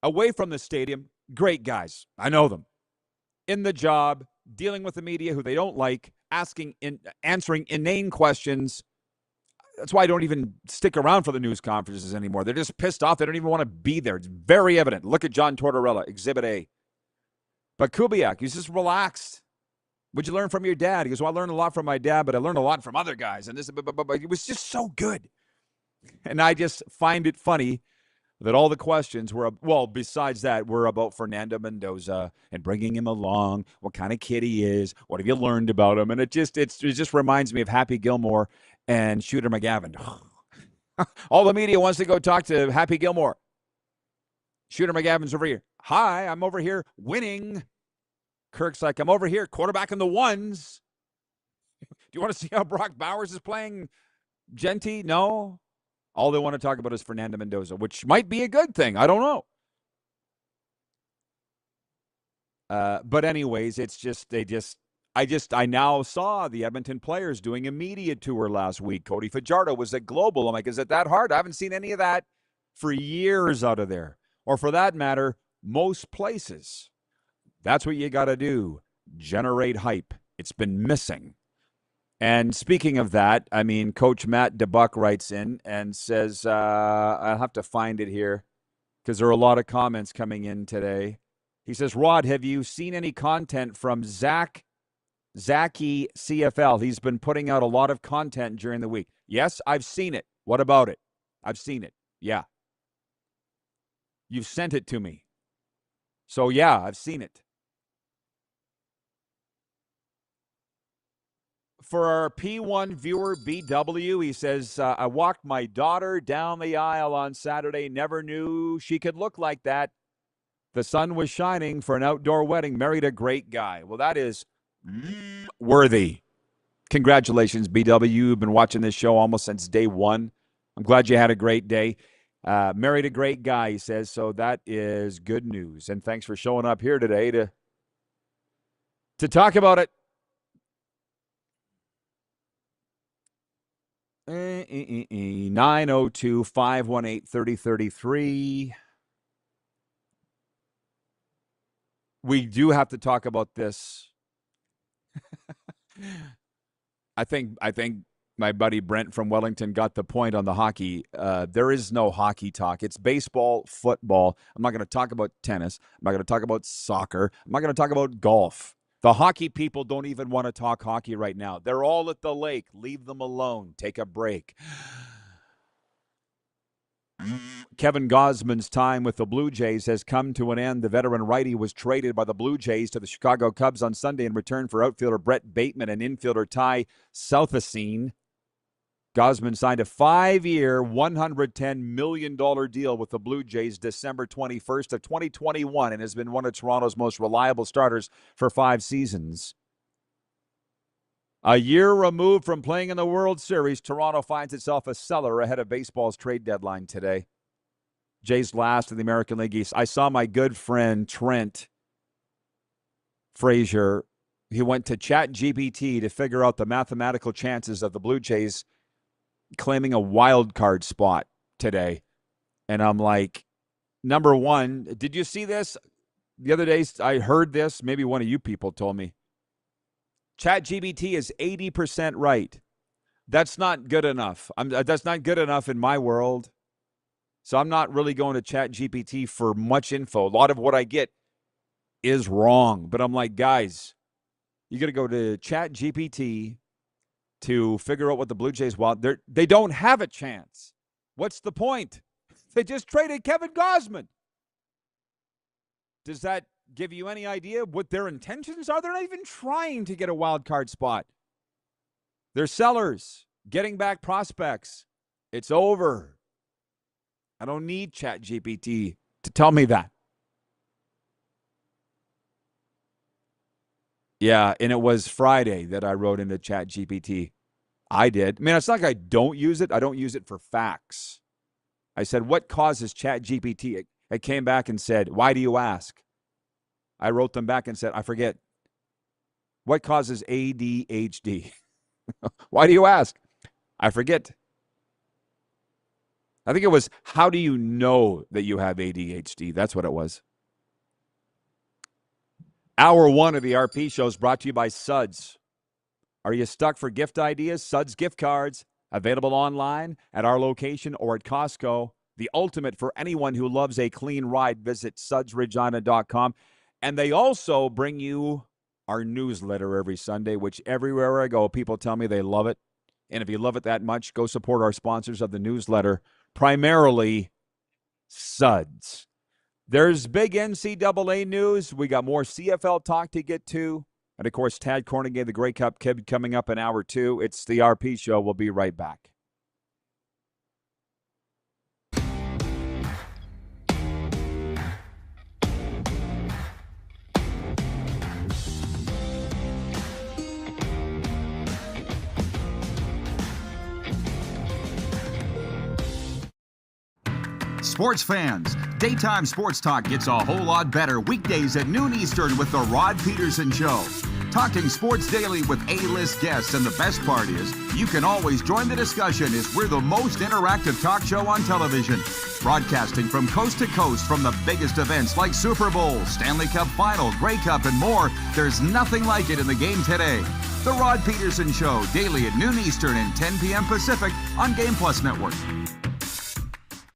S3: Away from the stadium, great guys. I know them. In the job, dealing with the media who they don't like, answering inane questions. That's why I don't even stick around for the news conferences anymore. They're just pissed off. They don't even want to be there. It's very evident. Look at John Tortorella, Exhibit A. But Kubiak, he's just relaxed. What'd you learn from your dad? He goes, well, I learned a lot from my dad, but I learned a lot from other guys. And this, but it was just so good. And I just find it funny that all the questions were, well, besides that, were about Fernando Mendoza and bringing him along, what kind of kid he is, what have you learned about him? And it just reminds me of Happy Gilmore and Shooter McGavin. All the media wants to go talk to Happy Gilmore. Shooter McGavin's over here. Hi, I'm over here winning. Kirk's like, I'm over here quarterbacking the ones. Do you want to see how Brock Bowers is playing Genty? No. All they want to talk about is Fernando Mendoza, which might be a good thing. I don't know. But anyways, it's just, I now saw the Edmonton players doing a media tour last week. Cody Fajardo was at Global. I'm like, is it that hard? I haven't seen any of that for years out of there. Or for that matter, most places. That's what you got to do. Generate hype. It's been missing. And speaking of that, I mean, Coach Matt DeBuck writes in and says, I'll have to find it here because there are a lot of comments coming in today. He says, Rod, have you seen any content from Zachy CFL? He's been putting out a lot of content during the week. Yes, I've seen it. What about it? I've seen it. Yeah. You've sent it to me. So, yeah, I've seen it. For our P1 viewer, BW, he says, I walked my daughter down the aisle on Saturday. Never knew she could look like that. The sun was shining for an outdoor wedding. Married a great guy. Well, that is worthy. Congratulations, BW. You've been watching this show almost since day one. I'm glad you had a great day. Married a great guy, he says. So that is good news. And thanks for showing up here today to talk about it. 902-518-3033. We do have to talk about this. I think my buddy Brent from Wellington got the point on the hockey. There is no hockey talk. It's baseball, football. I'm not going to talk about tennis. I'm not going to talk about soccer. I'm not going to talk about golf. The hockey people don't even want to talk hockey right now. They're all at the lake. Leave them alone. Take a break. Kevin Gausman's time with the Blue Jays has come to an end. The veteran righty was traded by the Blue Jays to the Chicago Cubs on Sunday in return for outfielder Brett Bateman and infielder Ty Southacene. Gausman signed a 5-year, $110 million deal with the Blue Jays December 21st of 2021 and has been one of Toronto's most reliable starters for 5 seasons. A year removed from playing in the World Series, Toronto finds itself a seller ahead of baseball's trade deadline today. Jays last in the American League East. I saw my good friend Trent Frazier. He went to ChatGPT to figure out the mathematical chances of the Blue Jays claiming a wild card spot today. And I'm like, number one, did you see this? The other day, I heard this. Maybe one of you people told me. ChatGPT is 80% right. That's not good enough. That's not good enough in my world. So I'm not really going to ChatGPT for much info. A lot of what I get is wrong. But I'm like, guys, you got to go to ChatGPT to figure out what the Blue Jays want. They don't have a chance. What's the point? They just traded Kevin Gausman. Does that give you any idea what their intentions are? They're not even trying to get a wild card spot. They're sellers, getting back prospects. It's over. I don't need ChatGPT to tell me that. Yeah, and it was Friday that I wrote into ChatGPT. I did. I mean, it's not like I don't use it. I don't use it for facts. I said, what causes ChatGPT? It came back and said, why do you ask? I wrote them back and said, I forget. What causes ADHD? Why do you ask? I forget. I think it was, how do you know that you have ADHD? That's what it was. Hour 1 of the RP show is brought to you by Suds. Are you stuck for gift ideas? Suds gift cards Available online at our location or at Costco. The ultimate for anyone who loves a clean ride. Visit sudsregina.com. And they also bring you our newsletter every Sunday, which everywhere I go, people tell me they love it. And if you love it that much, go support our sponsors of the newsletter, primarily Suds. There's big NCAA news. We got more CFL talk to get to. And, of course, Tad Cornegay, the Grey Cup kid, coming up in hour 2. It's the RP Show. We'll be right back.
S8: Sports fans, daytime sports talk gets a whole lot better weekdays at noon Eastern with the Rod Pedersen Show. Talking sports daily with A-list guests, and the best part is you can always join the discussion as we're the most interactive talk show on television. Broadcasting from coast to coast from the biggest events like Super Bowl, Stanley Cup Final, Grey Cup, and more. There's nothing like it in the game today. The Rod Pedersen Show, daily at noon Eastern and 10 p.m. Pacific on Game Plus Network.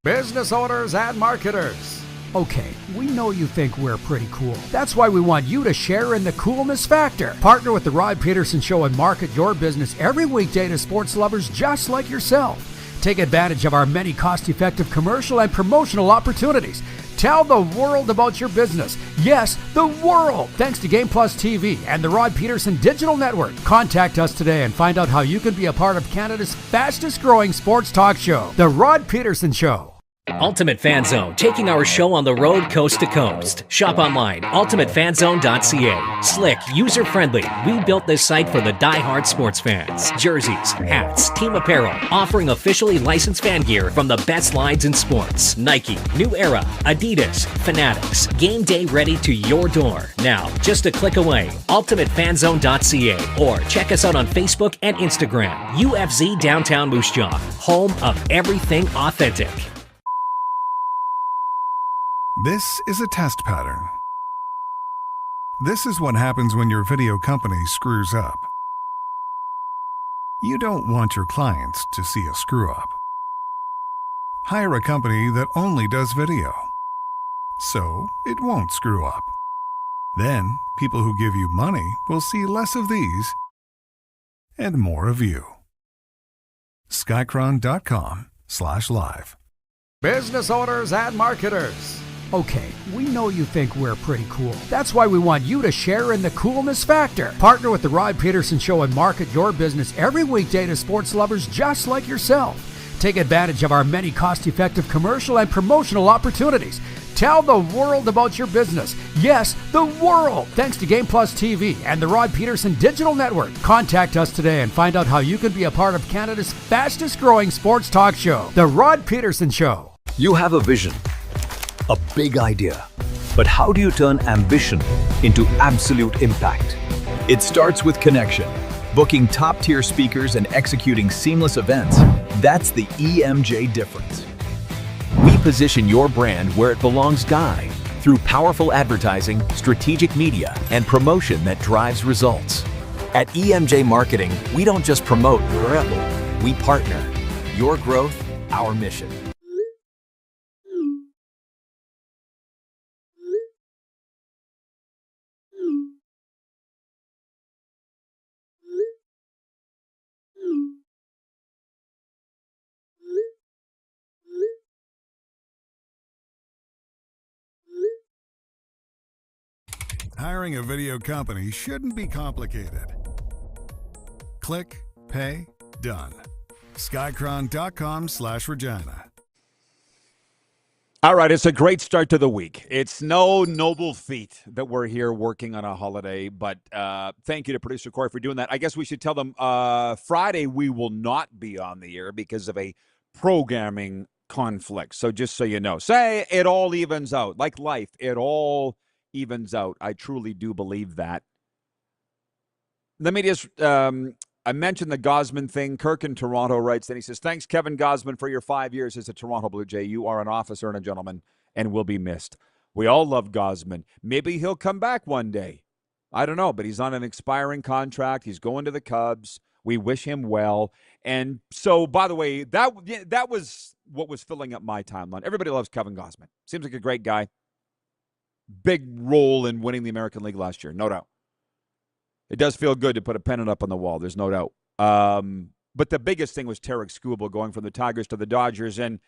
S12: Business owners and marketers. Okay, we know you think we're pretty cool. That's why we want you to share in the coolness factor. Partner with the Rod Pedersen Show and market your business every weekday to sports lovers just like yourself. Take advantage of our many cost-effective commercial and promotional opportunities. Tell the world about your business. Yes, the world. Thanks to Game Plus TV and the Rod Pedersen Digital Network. Contact us today and find out how you can be a part of Canada's fastest growing sports talk show, The Rod Pedersen Show.
S2: Ultimate Fan Zone, taking our show on the road coast to coast. Shop online, ultimatefanzone.ca. Slick, user-friendly. We built this site for the die-hard sports fans. Jerseys, hats, team apparel, offering officially licensed fan gear from the best lines in sports. Nike, New Era, Adidas, Fanatics. Game day ready to your door. Now, just a click away, ultimatefanzone.ca, or check us out on Facebook and Instagram. UFZ Downtown Moose Jaw, home of everything authentic.
S4: This is a test pattern. This is what happens when your video company screws up. You don't want your clients to see a screw-up. Hire a company that only does video, so it won't screw up. Then, people who give you money will see less of these and more of you. Skycron.com/live.
S12: Business owners and marketers. Okay, we know you think we're pretty cool. That's why we want you to share in the coolness factor. Partner with the Rod Pedersen Show and market your business every weekday to sports lovers just like yourself. Take advantage of our many cost-effective commercial and promotional opportunities. Tell the world about your business. Yes, the world. Thanks to Game Plus TV and the Rod Pedersen Digital Network. Contact us today and find out how you can be a part of Canada's fastest growing sports talk show, The Rod Pedersen Show.
S10: You have a vision, a big idea, but how do you turn ambition into absolute impact? It starts with connection. Booking top-tier speakers and executing seamless events. That's the EMJ difference. We position your brand where it belongs, Guy, through powerful advertising, strategic media, and promotion that drives results. At EMJ Marketing, we don't just promote, we partner. Your growth, our mission.
S4: Hiring a video company shouldn't be complicated. Click, pay, done. Skycron.com/Regina.
S3: All right, it's a great start to the week. It's no noble feat that we're here working on a holiday, but thank you to producer Corey for doing that. I guess we should tell them Friday we will not be on the air because of a programming conflict. So just so you know, say it all evens out. Like life, it all evens out. I truly do believe that. Let me just, I mentioned the Gosman thing. Kirk in Toronto writes, and he says, thanks, Kevin Gosman, for your 5 years as a Toronto Blue Jay. You are an officer and a gentleman and will be missed. We all love Gosman. Maybe he'll come back one day. I don't know, but he's on an expiring contract. He's going to the Cubs. We wish him well. And so, by the way, that was what was filling up my timeline. Everybody loves Kevin Gausman. Seems like a great guy. Big role in winning the American League last year, no doubt. It does feel good to put a pennant up on the wall. There's no doubt. But the biggest thing was Tarek Skubal going from the Tigers to the Dodgers. And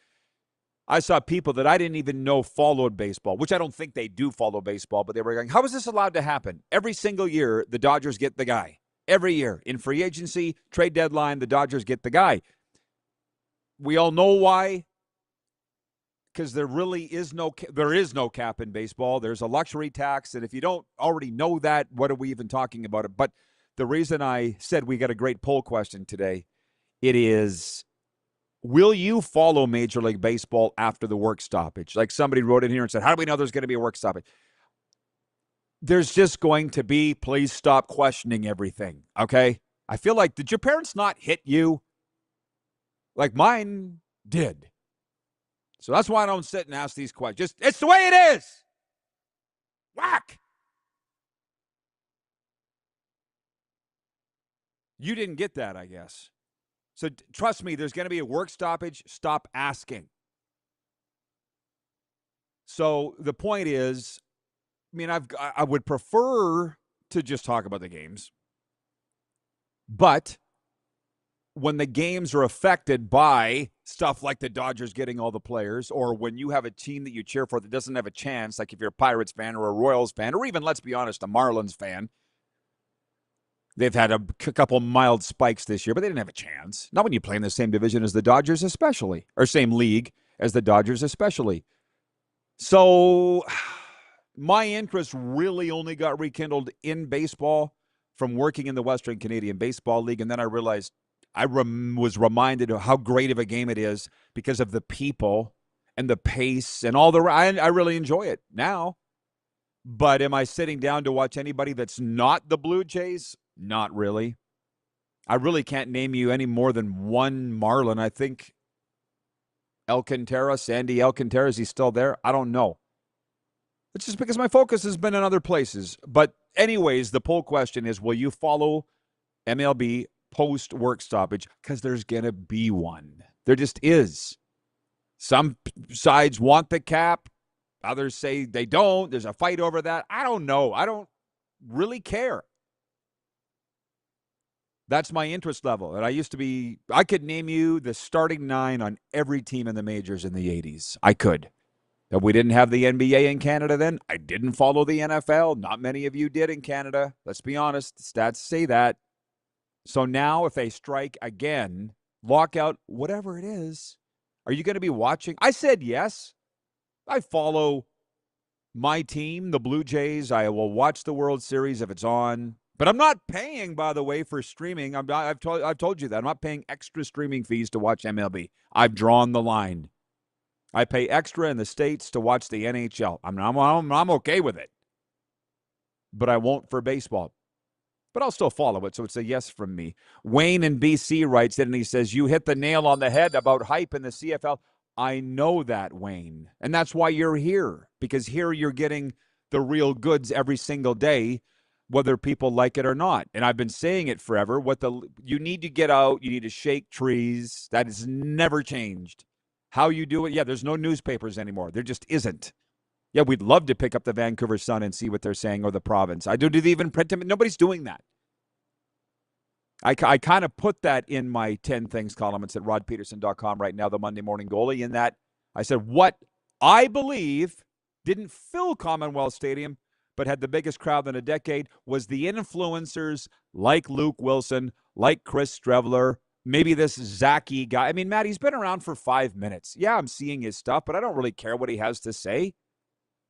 S3: I saw people that I didn't even know followed baseball, which I don't think they do follow baseball, but they were going, how is this allowed to happen? Every single year, the Dodgers get the guy. Every year. In free agency, trade deadline, the Dodgers get the guy. We all know why. Because there is no cap in baseball. There's a luxury tax, and if you don't already know that, what are we even talking about it? But the reason I said we got a great poll question today, it is, will you follow Major League Baseball after the work stoppage? Like somebody wrote in here and said, how do we know there's going to be a work stoppage? There's just going to be, please stop questioning everything, okay? I feel like, did your parents not hit you? Like mine did. So that's why I don't sit and ask these questions. It's the way it is. Whack. You didn't get that, I guess. So trust me, there's going to be a work stoppage. Stop asking. So the point is, I mean, I would prefer to just talk about the games. But when the games are affected by stuff like the Dodgers getting all the players, or when you have a team that you cheer for that doesn't have a chance, like if you're a Pirates fan or a Royals fan, or even, let's be honest, a Marlins fan, they've had a couple mild spikes this year, but they didn't have a chance. Not when you play in the same division as the Dodgers especially, or same league as the Dodgers especially. So my interest really only got rekindled in baseball from working in the Western Canadian Baseball League, and then I realized I was reminded of how great of a game it is because of the people and the pace and all the. I really enjoy it now. But am I sitting down to watch anybody that's not the Blue Jays? Not really. I really can't name you any more than one Marlin. I think Sandy Alcantara, is he still there? I don't know. It's just because my focus has been in other places. But anyways, the poll question is, will you follow MLB post-work stoppage? Because there's going to be one. There just is. Some sides want the cap. Others say they don't. There's a fight over that. I don't know. I don't really care. That's my interest level. And I could name you the starting 9 on every team in the majors in the 80s. I could. If we didn't have the NBA in Canada then, I didn't follow the NFL. Not many of you did in Canada. Let's be honest. The stats say that. So now if they strike again, lockout, whatever it is, are you going to be watching? I said yes. I follow my team, the Blue Jays. I will watch the World Series if it's on. But I'm not paying, by the way, for streaming. I've told you that. I'm not paying extra streaming fees to watch MLB. I've drawn the line. I pay extra in the States to watch the NHL. I'm okay with it. But I won't for baseball. But I'll still follow it, so it's a yes from me. Wayne in BC writes in, and he says, you hit the nail on the head about hype in the CFL. I know that, Wayne. And that's why you're here. Because here you're getting the real goods every single day, whether people like it or not. And I've been saying it forever. You need to get out. You need to shake trees. That has never changed. How you do it, there's no newspapers anymore. There just isn't. Yeah, we'd love to pick up the Vancouver Sun and see what they're saying, or the Province. Do they even print them? Nobody's doing that. I kind of put that in my 10 things column. It's at rodpedersen.com right now, the Monday Morning Goalie, in that I said what I believe didn't fill Commonwealth Stadium, but had the biggest crowd in a decade, was the influencers like Luke Wilson, like Chris Streveler, maybe this Zachy guy. I mean, Matt, he's been around for 5 minutes. Yeah, I'm seeing his stuff, but I don't really care what he has to say.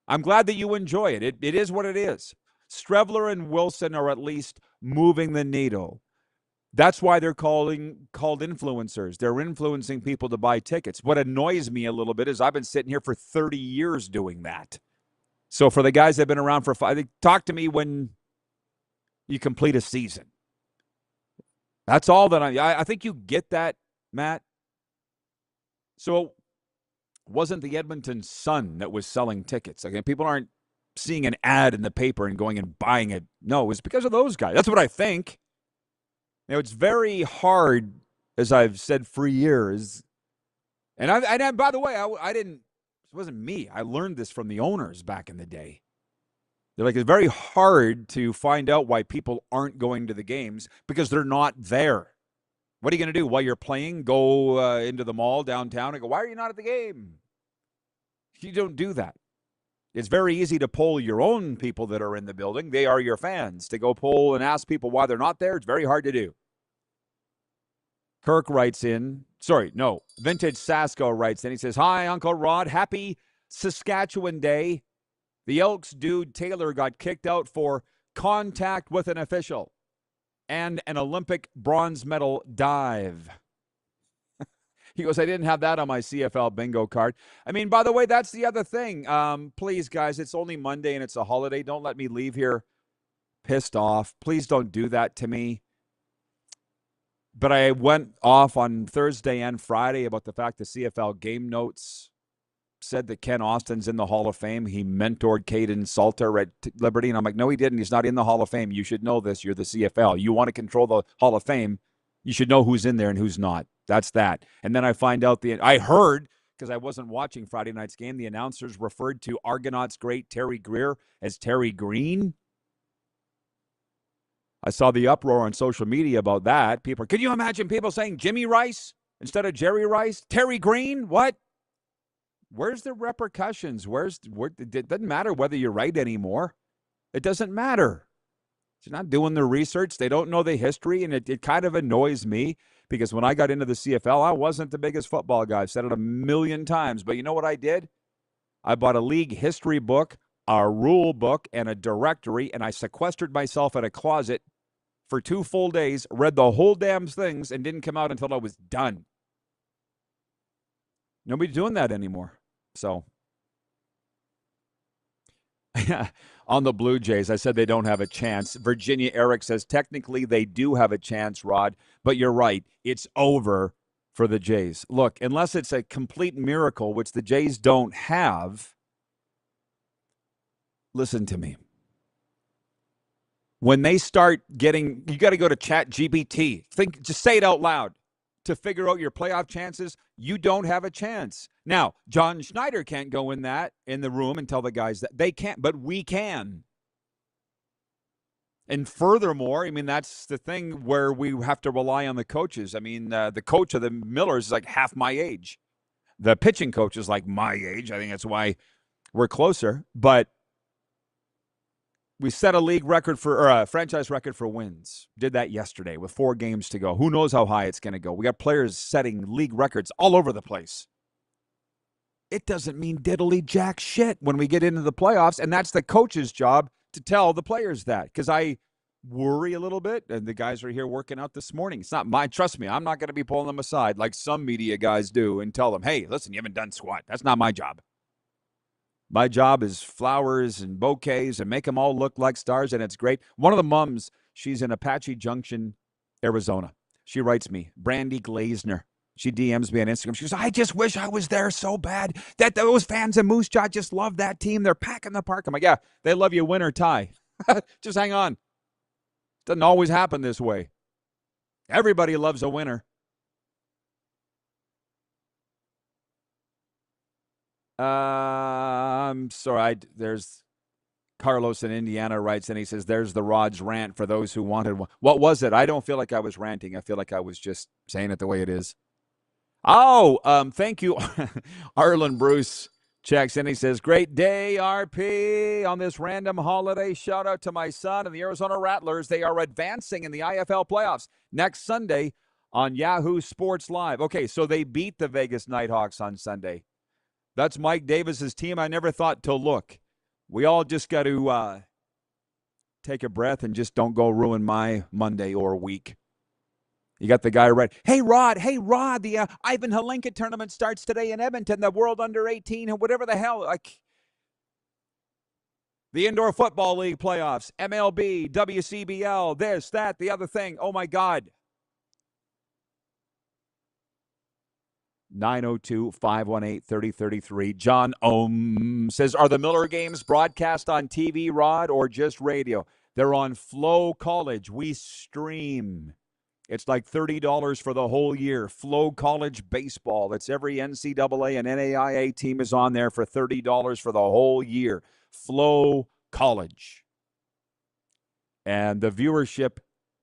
S3: I'm glad that you enjoy it. It is what it is. Streveler and Wilson are at least moving the needle. That's why they're called influencers. They're influencing people to buy tickets. What annoys me a little bit is I've been sitting here for 30 years doing that. So for the guys that have been around for 5, talk to me when you complete a season. That's all that I think you get that, Matt. So wasn't the Edmonton Sun that was selling tickets. Okay, people aren't seeing an ad in the paper and going and buying it. No, it's because of those guys. That's what I think. It's very hard, as I've said for years. And by the way, I didn't. It wasn't me. I learned this from the owners back in the day. They're like, it's very hard to find out why people aren't going to the games because they're not there. What are you going to do while you're playing? Go into the mall downtown and go, why are you not at the game? You don't do that. It's very easy to poll your own people that are in the building. They are your fans. To go poll and ask people why they're not there, it's very hard to do. Kirk writes in, Vintage Sasko writes in. He says, hi, Uncle Rod. Happy Saskatchewan Day. The Elks dude Taylor got kicked out for contact with an official and an Olympic bronze medal dive. He goes, I didn't have that on my CFL bingo card. I mean, by the way, that's the other thing. Please, guys, it's only Monday and it's a holiday. Don't let me leave here pissed off. Please don't do that to me. But I went off on Thursday and Friday about the fact the CFL game notes said that Ken Austin's in the Hall of Fame. He mentored Caden Salter at Liberty. And I'm like, no, he didn't. He's not in the Hall of Fame. You should know this. You're the CFL. You want to control the Hall of Fame. You should know who's in there and who's not. That's that. And then I find out I heard, because I wasn't watching Friday night's game, the announcers referred to Argonauts great Terry Greer as Terry Green. I saw the uproar on social media about that. Can you imagine people saying Jimmy Rice instead of Jerry Rice? Terry Green? What? Where's the repercussions? It doesn't matter whether you're right anymore. It doesn't matter. They're not doing the research. They don't know the history, and it kind of annoys me because when I got into the CFL, I wasn't the biggest football guy. I've said it a million times, but you know what I did? I bought a league history book, a rule book, and a directory, and I sequestered myself in a closet for 2 full days, read the whole damn things, and didn't come out until I was done. Nobody's doing that anymore. So, on the Blue Jays, I said they don't have a chance. Virginia Eric says, technically they do have a chance, Rod, but you're right. It's over for the Jays. Look, unless it's a complete miracle, which the Jays don't have, listen to me. When they start getting, you got to go to ChatGPT. Just say it out loud. To figure out your playoff chances, you don't have a chance. Now, John Schneider can't go in the room and tell the guys that they can't, but we can. And furthermore, I mean, that's the thing where we have to rely on the coaches. I mean, the coach of the Millers is like half my age. The pitching coach is like my age. I think that's why we're closer. But we set a league record or a franchise record for wins. Did that yesterday with 4 games to go. Who knows how high it's going to go? We got players setting league records all over the place. It doesn't mean diddly jack shit when we get into the playoffs, and that's the coach's job to tell the players that. Because I worry a little bit, and the guys are here working out this morning. It's not mine. Trust me, I'm not going to be pulling them aside like some media guys do and tell them, hey, listen, you haven't done squat. That's not my job. My job is flowers and bouquets and make them all look like stars, and it's great. One of the mums, she's in Apache Junction, Arizona. She writes me, Brandy Glazner. She DMs me on Instagram. She goes, I just wish I was there so bad. That those fans of Moose Jaw just love that team. They're packing the park. I'm like, yeah, they love you win or tie. Just hang on. Doesn't always happen this way. Everybody loves a winner. I'm sorry. There's Carlos in Indiana writes, and he says, there's the Rod's rant for those who wanted one. What was it? I don't feel like I was ranting. I feel like I was just saying it the way it is. Oh, thank you. Arlen Bruce checks in. He says, great day, RP, on this random holiday. Shout out to my son and the Arizona Rattlers. They are advancing in the IFL playoffs next Sunday on Yahoo Sports Live. Okay, so they beat the Vegas Nighthawks on Sunday. That's Mike Davis's team. I never thought to look. We all just got to take a breath and just don't go ruin my Monday or week. You got the guy right. Hey, Rod, the Ivan Halinka tournament starts today in Edmonton, the World Under 18, whatever the hell. The Indoor Football League playoffs, MLB, WCBL, this, that, the other thing. Oh, my God. 902-518-3033. John Ohm says, are the Miller games broadcast on TV, Rod, or just radio? They're on Flow College. We stream. It's like $30 for the whole year. Flow College Baseball. It's every NCAA and NAIA team is on there for $30 for the whole year. Flow College. And the viewership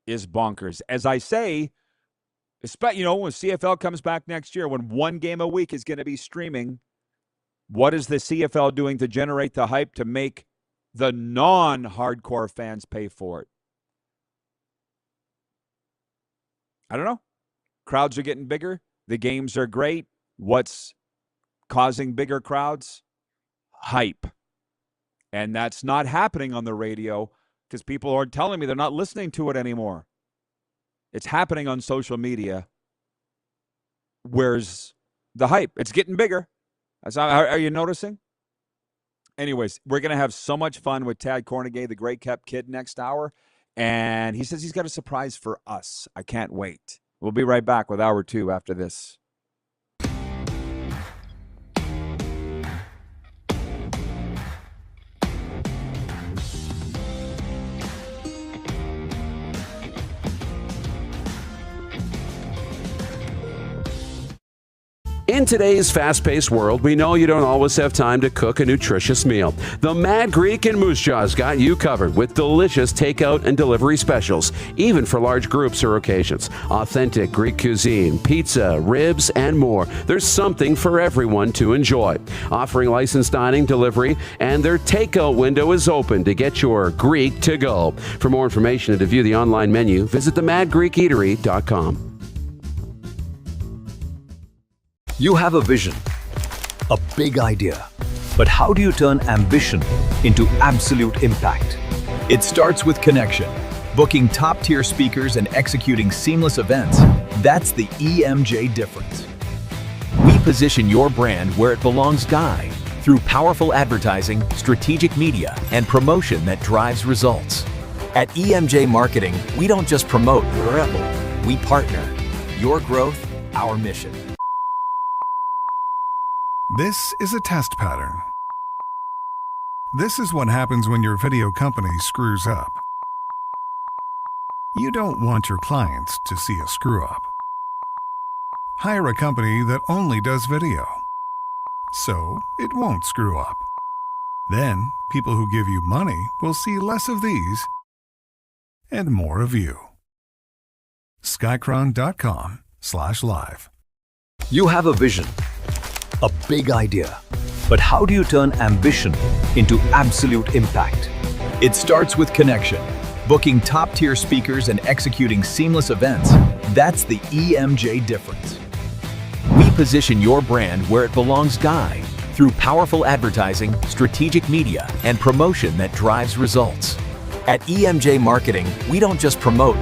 S3: is bonkers. As I say, when CFL comes back next year, when one game a week is going to be streaming, what is the CFL doing to generate the hype to make the non-hardcore fans pay for it? I don't know. Crowds are getting bigger. The games are great. What's causing bigger crowds? Hype. And that's not happening on the radio because people are telling me they're not listening to it anymore. It's happening on social media. Where's the hype? It's getting bigger. Are you noticing? Anyways, we're going to have so much fun with Tad Cornegay, the Grey Cup kid, next hour. And he says he's got a surprise for us. I can't wait. We'll be right back with hour 2 after this.
S9: In today's fast-paced world, we know you don't always have time to cook a nutritious meal. The Mad Greek in Moose Jaw's got you covered with delicious takeout and delivery specials, even for large groups or occasions. Authentic Greek cuisine, pizza, ribs, and more. There's something for everyone to enjoy. Offering licensed dining, delivery, and their takeout window is open to get your Greek to go. For more information and to view the online menu, visit themadgreekeatery.com.
S10: You have a vision, a big idea, but how do you turn ambition into absolute impact? It starts with connection. Booking top-tier speakers and executing seamless events, that's the EMJ difference. We position your brand where it belongs, Guy, through powerful advertising, strategic media, and promotion that drives results. At EMJ Marketing, we don't just promote, we partner. Your growth, our mission.
S4: This is a test pattern. This is what happens when your video company screws up. You don't want your clients to see a screw up. Hire a company that only does video, so it won't screw up. Then, people who give you money will see less of these and more of you. Skycron.com/live.
S10: You have a vision, a big idea, but how do you turn ambition into absolute impact? It starts with connection. Booking top-tier speakers and executing seamless events, that's the EMJ difference. We position your brand where it belongs, Guy, through powerful advertising, strategic media, and promotion that drives results. At EMJ Marketing, we don't just promote,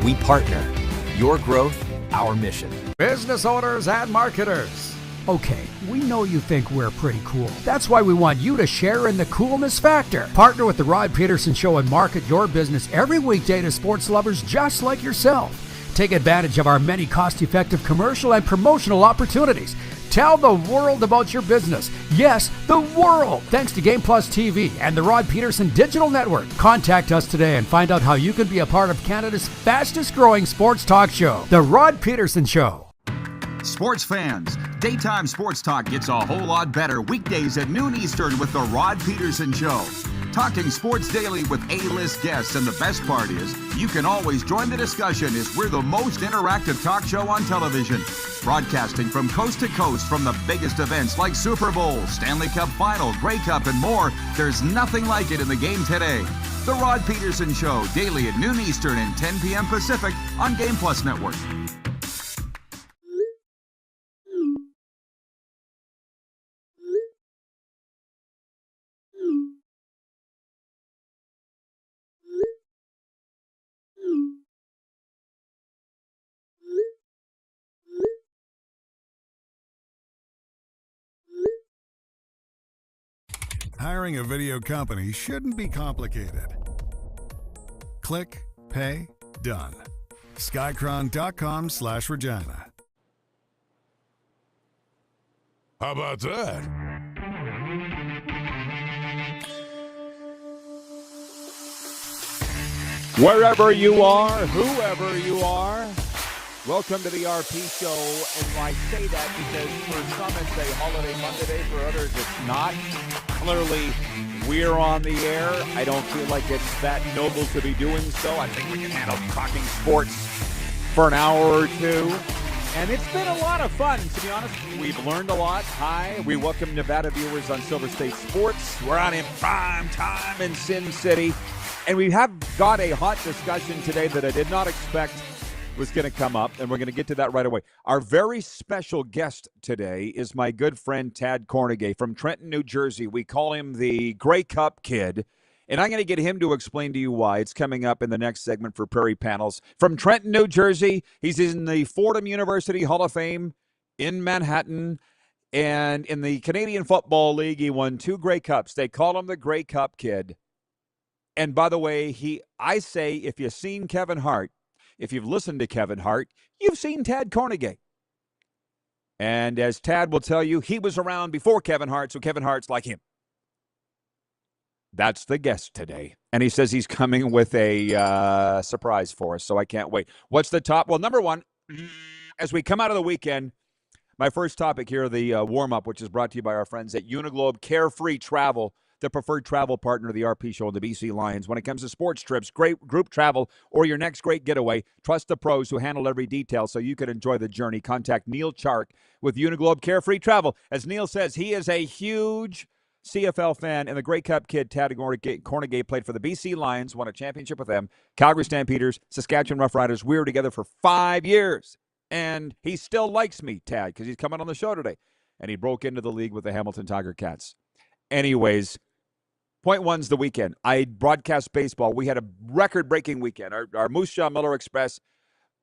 S10: we partner. Your growth, our mission.
S12: Business owners and marketers. Okay, we know you think we're pretty cool. That's why we want you to share in the coolness factor. Partner with the Rod Pedersen Show and market your business every weekday to sports lovers just like yourself. Take advantage of our many cost-effective commercial and promotional opportunities. Tell the world about your business. Yes, the world. Thanks to Game Plus TV and the Rod Pedersen Digital Network. Contact us today and find out how you can be a part of Canada's fastest-growing sports talk show, The Rod Pedersen Show.
S8: Sports fans, daytime sports talk gets a whole lot better weekdays at noon Eastern with the Rod Pedersen Show. Talking sports daily with A-list guests, and the best part is you can always join the discussion as we're the most interactive talk show on television. Broadcasting from coast to coast from the biggest events like Super Bowl, Stanley Cup Final, Grey Cup, and more. There's nothing like it in the game today. The Rod Pedersen Show, daily at noon Eastern and 10 p.m. Pacific on Game Plus Network.
S4: Hiring a video company shouldn't be complicated. Click, pay, done. Skycron.com/Regina.
S13: How about that?
S3: Wherever you are, whoever you are, welcome to the RP Show. And I say that because for some it's a holiday Monday, for others it's not. Clearly, we're on the air. I don't feel like it's that noble to be doing so. I think we can handle talking sports for an hour or two. And it's been a lot of fun, to be honest. We've learned a lot. Hi, we welcome Nevada viewers on Silver State Sports. We're on in prime time in Sin City. And we have got a hot discussion today that I did not expect was going to come up, and we're going to get to that right away. Our very special guest today is my good friend Tad Cornegay from Trenton, New Jersey. We call him the Grey Cup Kid, and I'm going to get him to explain to you why. It's coming up in the next segment for Prairie Panels. From Trenton, New Jersey, he's in the Fordham University Hall of Fame in Manhattan, and in the Canadian Football League, he won 2 Grey Cups. They call him the Grey Cup Kid. And by the way, I say if you've seen Kevin Hart, if you've listened to Kevin Hart, you've seen Tad Cornegay. And as Tad will tell you, he was around before Kevin Hart, so Kevin Hart's like him. That's the guest today. And he says he's coming with a surprise for us, so I can't wait. What's the top? Well, number one, as we come out of the weekend, my first topic here, the warm-up, which is brought to you by our friends at Uniglobe Carefree Travel, the preferred travel partner of the RP Show and the BC Lions. When it comes to sports trips, great group travel, or your next great getaway, trust the pros who handle every detail so you can enjoy the journey. Contact Neil Chark with Uniglobe Carefree Travel. As Neil says, he is a huge CFL fan, and the Grey Cup Kid, Tad Cornegay, played for the BC Lions, won a championship with them, Calgary Stampeders, Saskatchewan Roughriders. We were together for 5 years, and he still likes me, Tad, because he's coming on the show today, and he broke into the league with the Hamilton Tiger Cats. Anyways, point one's the weekend. I broadcast baseball. We had a record-breaking weekend. Our Moose Jaw Miller Express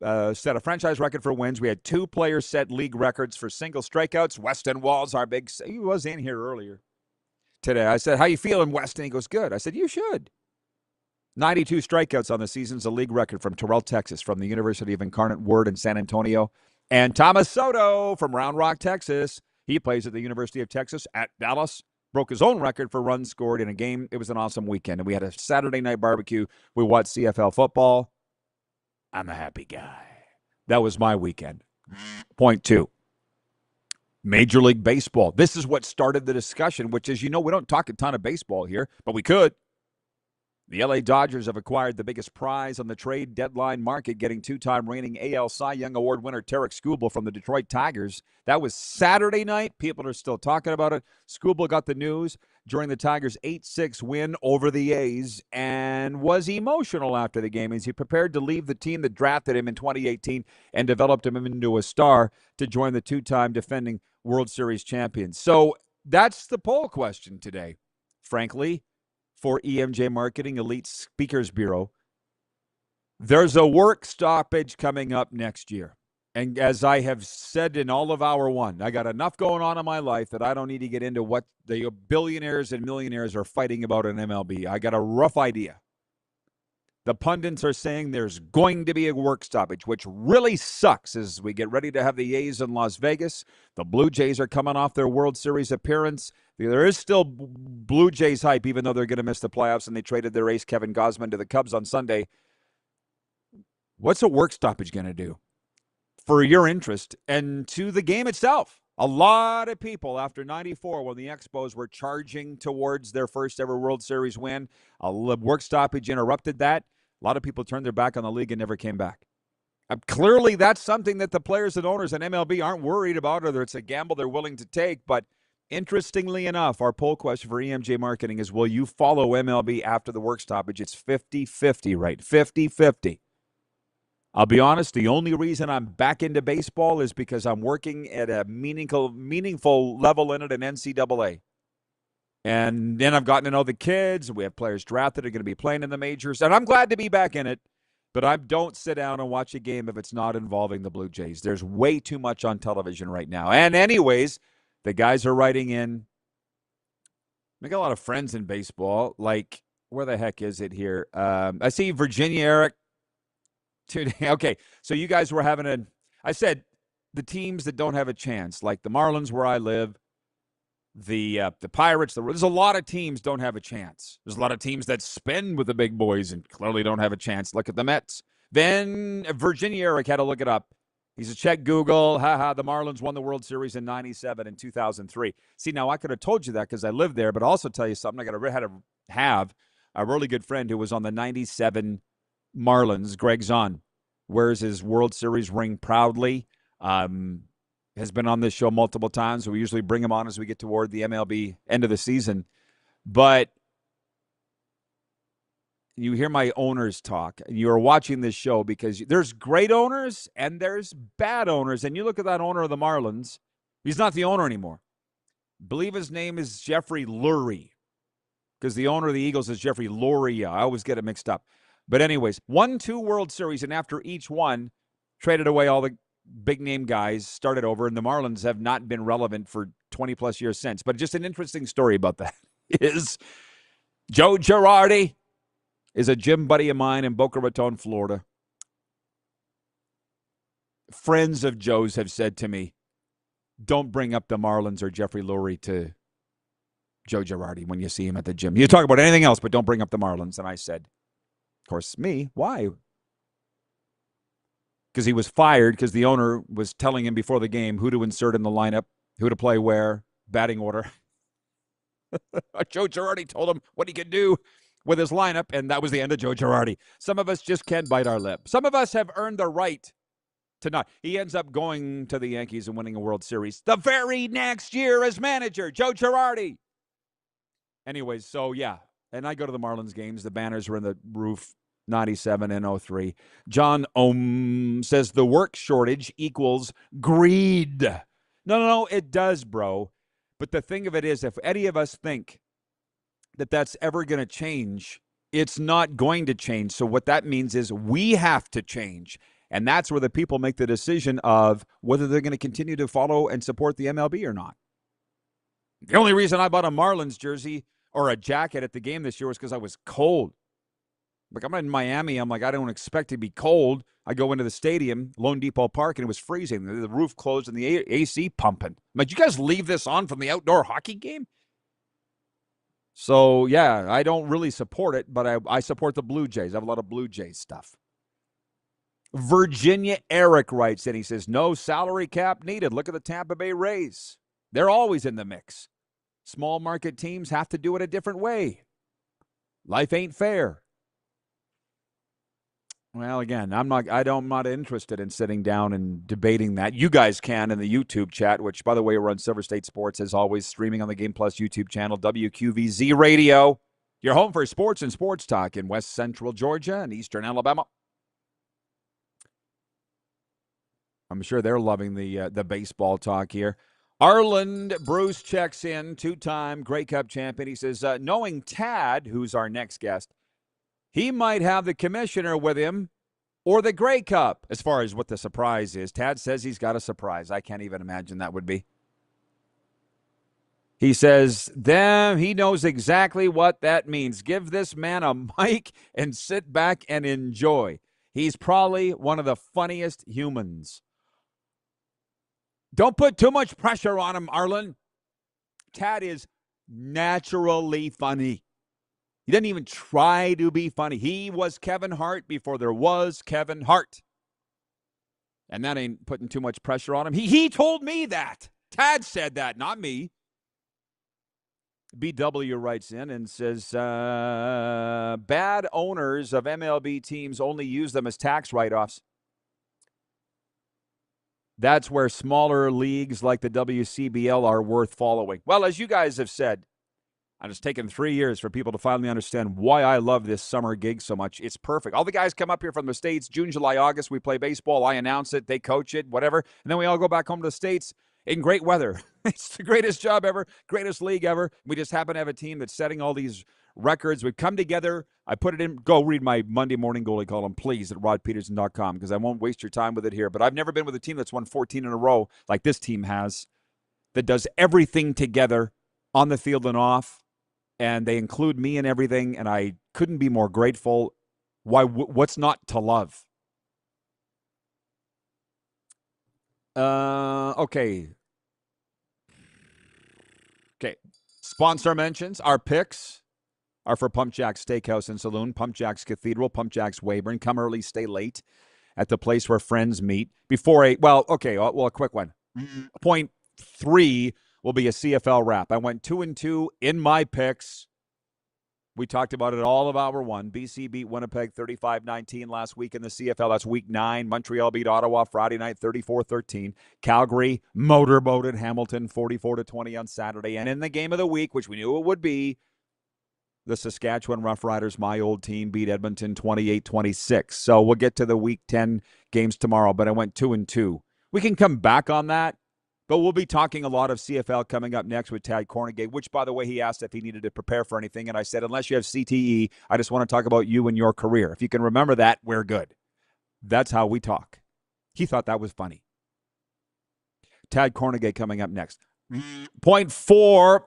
S3: set a franchise record for wins. We had 2 players set league records for single strikeouts. Weston Walls, our big, he was in here earlier today. I said, how you feeling, Weston? He goes, good. I said, you should. 92 strikeouts on the season's a league record from Terrell, Texas, from the University of Incarnate Word in San Antonio. And Thomas Soto from Round Rock, Texas. He plays at the University of Texas at Dallas. Broke his own record for runs scored in a game. It was an awesome weekend. And we had a Saturday night barbecue. We watched CFL football. I'm a happy guy. That was my weekend. Point 2. Major League Baseball. This is what started the discussion, which is, we don't talk a ton of baseball here, but we could. The LA Dodgers have acquired the biggest prize on the trade deadline market, getting 2-time reigning AL Cy Young Award winner Tarek Skubal from the Detroit Tigers. That was Saturday night. People are still talking about it. Skubal got the news during the Tigers' 8-6 win over the A's and was emotional after the game as he prepared to leave the team that drafted him in 2018 and developed him into a star to join the 2-time defending World Series champions. So that's the poll question today, frankly. For EMJ Marketing Elite Speakers Bureau, there's a work stoppage coming up next year. And as I have said in all of hour one, I got enough going on in my life that I don't need to get into what the billionaires and millionaires are fighting about in MLB. I got a rough idea. The pundits are saying there's going to be a work stoppage, which really sucks as we get ready to have the A's in Las Vegas. The Blue Jays are coming off their World Series appearance. There is still Blue Jays hype, even though they're going to miss the playoffs, and they traded their ace, Kevin Gausman, to the Cubs on Sunday. What's a work stoppage going to do for your interest and to the game itself? A lot of people after 94, when the Expos were charging towards their first ever World Series win, a work stoppage interrupted that. A lot of people turned their back on the league and never came back. Clearly, that's something that the players and owners in MLB aren't worried about, or it's a gamble they're willing to take. But interestingly enough, our poll question for EMJ Marketing is, will you follow MLB after the work stoppage? It's 50-50, right? 50-50. I'll be honest, the only reason I'm back into baseball is because I'm working at a meaningful level in it in NCAA. And then I've gotten to know the kids. We have players drafted that are going to be playing in the majors. And I'm glad to be back in it. But I don't sit down and watch a game if it's not involving the Blue Jays. There's way too much on television right now. And anyways, the guys are writing in. I got a lot of friends in baseball. Like, where the heck is it here? I see Virginia Eric today. Okay, so you guys were having I said the teams that don't have a chance, like the Marlins where I live, the Pirates. There's a lot of teams don't have a chance. There's a lot of teams that spend with the big boys and clearly don't have a chance. Look at the Mets. Then Virginia Eric had to look it up. He's a check Google. The Marlins won the World Series in 97 and 2003. See, now I could have told you that because I lived there, but I'll also tell you something. I had to have a really good friend who was on the 97 Marlins, Greg Zahn, wears his World Series ring proudly. Has been on this show multiple times. We usually bring him on as we get toward the MLB end of the season. But you hear my owners talk, and you are watching this show because there's great owners and there's bad owners. And you look at that owner of the Marlins, he's not the owner anymore. I believe his name is Jeffrey Lurie, because the owner of the Eagles is Jeffrey Loria. I always get it mixed up. But anyways, won 2 World Series, and after each one, traded away all the big-name guys, started over, and the Marlins have not been relevant for 20-plus years since. But just an interesting story about that is Joe Girardi is a gym buddy of mine in Boca Raton, Florida. Friends of Joe's have said to me, don't bring up the Marlins or Jeffrey Lurie to Joe Girardi when you see him at the gym. You talk about anything else, but don't bring up the Marlins. And I said, of course, me, why? Because he was fired because the owner was telling him before the game who to insert in the lineup, who to play where, batting order. Joe Girardi told him what he could do with his lineup, and that was the end of Joe Girardi. Some of us just can't bite our lip. Some of us have earned the right to not. He ends up going to the Yankees and winning a World Series the very next year as manager, Joe Girardi. Anyways, so yeah, and I go to the Marlins games. The banners were in the roof, 97 and 03. John Ohm says the work shortage equals greed. No, it does, bro. But the thing of it is, if any of us think that that's ever going to change, it's not going to change. So what that means is we have to change. And that's where the people make the decision of whether they're going to continue to follow and support the MLB or not. The only reason I bought a Marlins jersey or a jacket at the game this year was because I was cold. Like, I'm in Miami. I'm like, I don't expect to be cold. I go into the stadium, Lone Depot Park, and it was freezing. The roof closed and the AC pumping. I'm like, you guys leave this on from the outdoor hockey game? So, yeah, I don't really support it, but I support the Blue Jays. I have a lot of Blue Jays stuff. Virginia Eric writes in. He says, no salary cap needed. Look at the Tampa Bay Rays. They're always in the mix. Small market teams have to do it a different way. Life ain't fair. Well, again, I'm not interested in sitting down and debating that. You guys can in the YouTube chat, which, by the way, we're on Silver State Sports, as always, streaming on the Game Plus YouTube channel, WQVZ Radio, your home for sports and sports talk in West Central Georgia and Eastern Alabama. I'm sure they're loving the baseball talk here. Arland Bruce checks in, 2-time Grey Cup champion. He says, knowing Tad, who's our next guest, he might have the commissioner with him or the Grey Cup. As far as what the surprise is, Tad says he's got a surprise. I can't even imagine that would be. He says, then he knows exactly what that means. Give this man a mic and sit back and enjoy. He's probably one of the funniest humans. Don't put too much pressure on him, Arlen. Tad is naturally funny. He didn't even try to be funny. He was Kevin Hart before there was Kevin Hart. And that ain't putting too much pressure on him. He told me that. Tad said that, not me. BW writes in and says, bad owners of MLB teams only use them as tax write-offs. That's where smaller leagues like the WCBL are worth following. Well, as you guys have said, and it's taken 3 years for people to finally understand why I love this summer gig so much. It's perfect. All the guys come up here from the States, June, July, August. We play baseball. I announce it. They coach it, whatever. And then we all go back home to the States in great weather. It's the greatest job ever, greatest league ever. We just happen to have a team that's setting all these records. We've come together. I put it in. Go read my Monday morning goalie column, please, at rodpedersen.com, because I won't waste your time with it here. But I've never been with a team that's won 14 in a row like this team has, that does everything together on the field and off. And they include me in everything, and I couldn't be more grateful. What's not to love? Okay. Sponsor mentions, our picks are for Pump Jack's Steakhouse and Saloon, Pump Jack's Cathedral, Pump Jack's Weyburn. Come early, stay late at the place where friends meet. A quick one. Point 3 will be a CFL wrap. I went 2-2 in my picks. We talked about it all of hour 1. BC beat Winnipeg 35-19 last week in the CFL. That's week 9. Montreal beat Ottawa Friday night 34-13. Calgary motorboated Hamilton 44-20 on Saturday. And in the game of the week, which we knew it would be, the Saskatchewan Roughriders, my old team, beat Edmonton 28-26. So we'll get to the week 10 games tomorrow, but I went 2-2. We can come back on that. But we'll be talking a lot of CFL coming up next with Tad Cornegay, which, by the way, he asked if he needed to prepare for anything. And I said, unless you have CTE, I just want to talk about you and your career. If you can remember that, we're good. That's how we talk. He thought that was funny. Tad Cornegay coming up next. Point 4.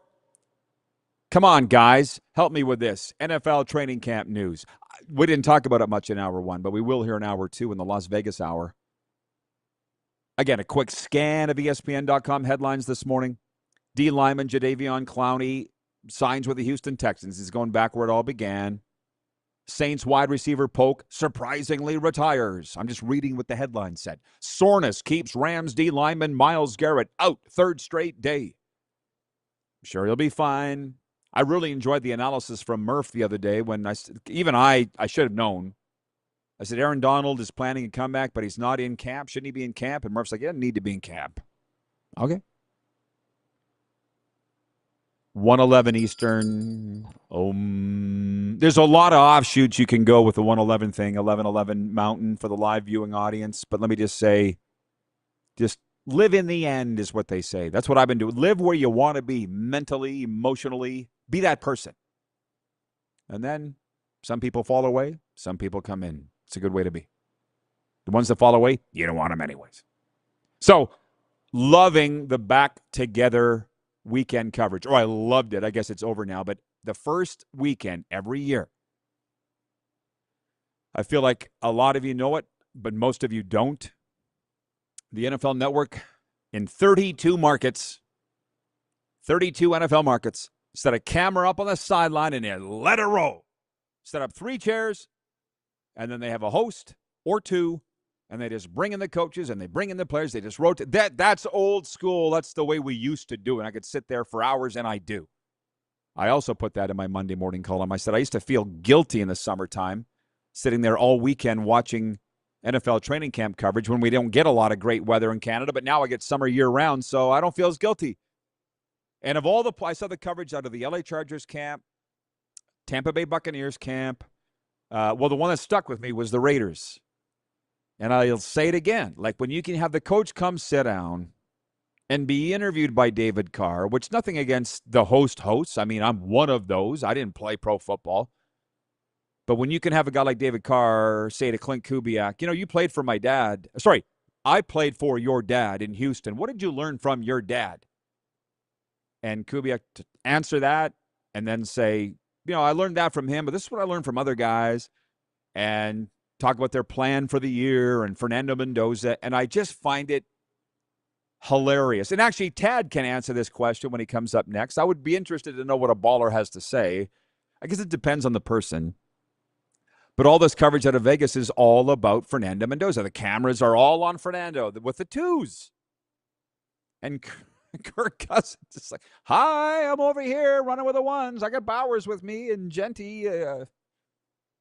S3: Come on, guys. Help me with this. NFL training camp news. We didn't talk about it much in hour 1, but we will hear in hour 2 in the Las Vegas hour. Again, a quick scan of ESPN.com headlines this morning. D. Lyman, Jadeveon Clowney signs with the Houston Texans. He's going back where it all began. Saints wide receiver Polk surprisingly retires. I'm just reading what the headline said. Soreness keeps Rams D. Lyman Myles Garrett out 3rd straight day. I'm sure he'll be fine. I really enjoyed the analysis from Murph the other day when I should have known. I said, Aaron Donald is planning a comeback, but he's not in camp. Shouldn't he be in camp? And Murph's like, yeah, need to be in camp. Okay. 1:11 Eastern. There's a lot of offshoots you can go with the 1:11 thing, 11:11 Mountain for the live viewing audience. But let me just say, just live in the end is what they say. That's what I've been doing. Live where you want to be mentally, emotionally. Be that person. And then some people fall away. Some people come in. It's a good way to be. The ones that fall away, you don't want them anyways. So, loving the back together weekend coverage. I loved it. I guess it's over now. But the first weekend every year, I feel like a lot of you know it, but most of you don't. The NFL Network in 32 markets, 32 NFL markets, set a camera up on the sideline and they let it roll. Set up 3 chairs, and then they have a host or 2, and they just bring in the coaches and they bring in the players. They just rotate. That's old school. That's the way we used to do it. I could sit there for hours, and I do. I also put that in my Monday morning column. I said I used to feel guilty in the summertime sitting there all weekend watching NFL training camp coverage when we don't get a lot of great weather in Canada, but now I get summer year-round, so I don't feel as guilty. And of all I saw the coverage out of the LA Chargers camp, Tampa Bay Buccaneers camp. The one that stuck with me was the Raiders. And I'll say it again. Like when you can have the coach come sit down and be interviewed by David Carr, which nothing against the hosts. I mean, I'm one of those. I didn't play pro football. But when you can have a guy like David Carr say to Clint Kubiak, you played for my dad. Sorry, I played for your dad in Houston. What did you learn from your dad? And Kubiak to answer that and then say, I learned that from him, but this is what I learned from other guys, and talk about their plan for the year and Fernando Mendoza, and I just find it hilarious. And actually, Tad can answer this question when he comes up next. I would be interested to know what a baller has to say. I guess it depends on the person. But all this coverage out of Vegas is all about Fernando Mendoza. The cameras are all on Fernando with the 2s. And Kirk Cousins is like, hi, I'm over here running with the 1s. I got Bowers with me and Genty. And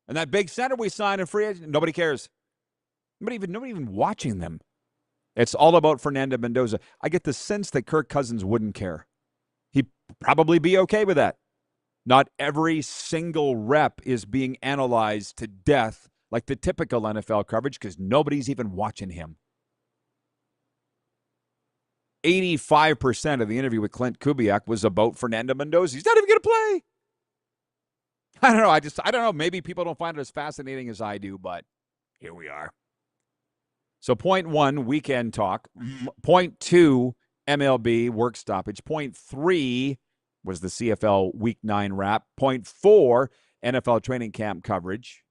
S3: that big center we signed in free agent, nobody cares. Nobody even watching them. It's all about Fernando Mendoza. I get the sense that Kirk Cousins wouldn't care. He'd probably be okay with that. Not every single rep is being analyzed to death like the typical NFL coverage because nobody's even watching him. 85% of the interview with Clint Kubiak was about Fernando Mendoza. He's not even going to play. I don't know. I don't know. Maybe people don't find it as fascinating as I do, but here we are. So point 1, weekend talk. Point 2, MLB work stoppage. Point 3 was the CFL Week 9 wrap. Point 4, NFL training camp coverage.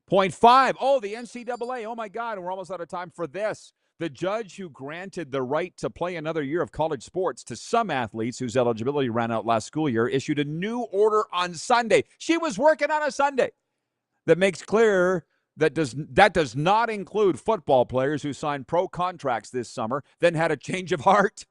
S3: Point 5, the NCAA. Oh, my God, we're almost out of time for this. The judge who granted the right to play another year of college sports to some athletes whose eligibility ran out last school year issued a new order on Sunday. She was working on a Sunday that makes clear that does not include football players who signed pro contracts this summer, then had a change of heart.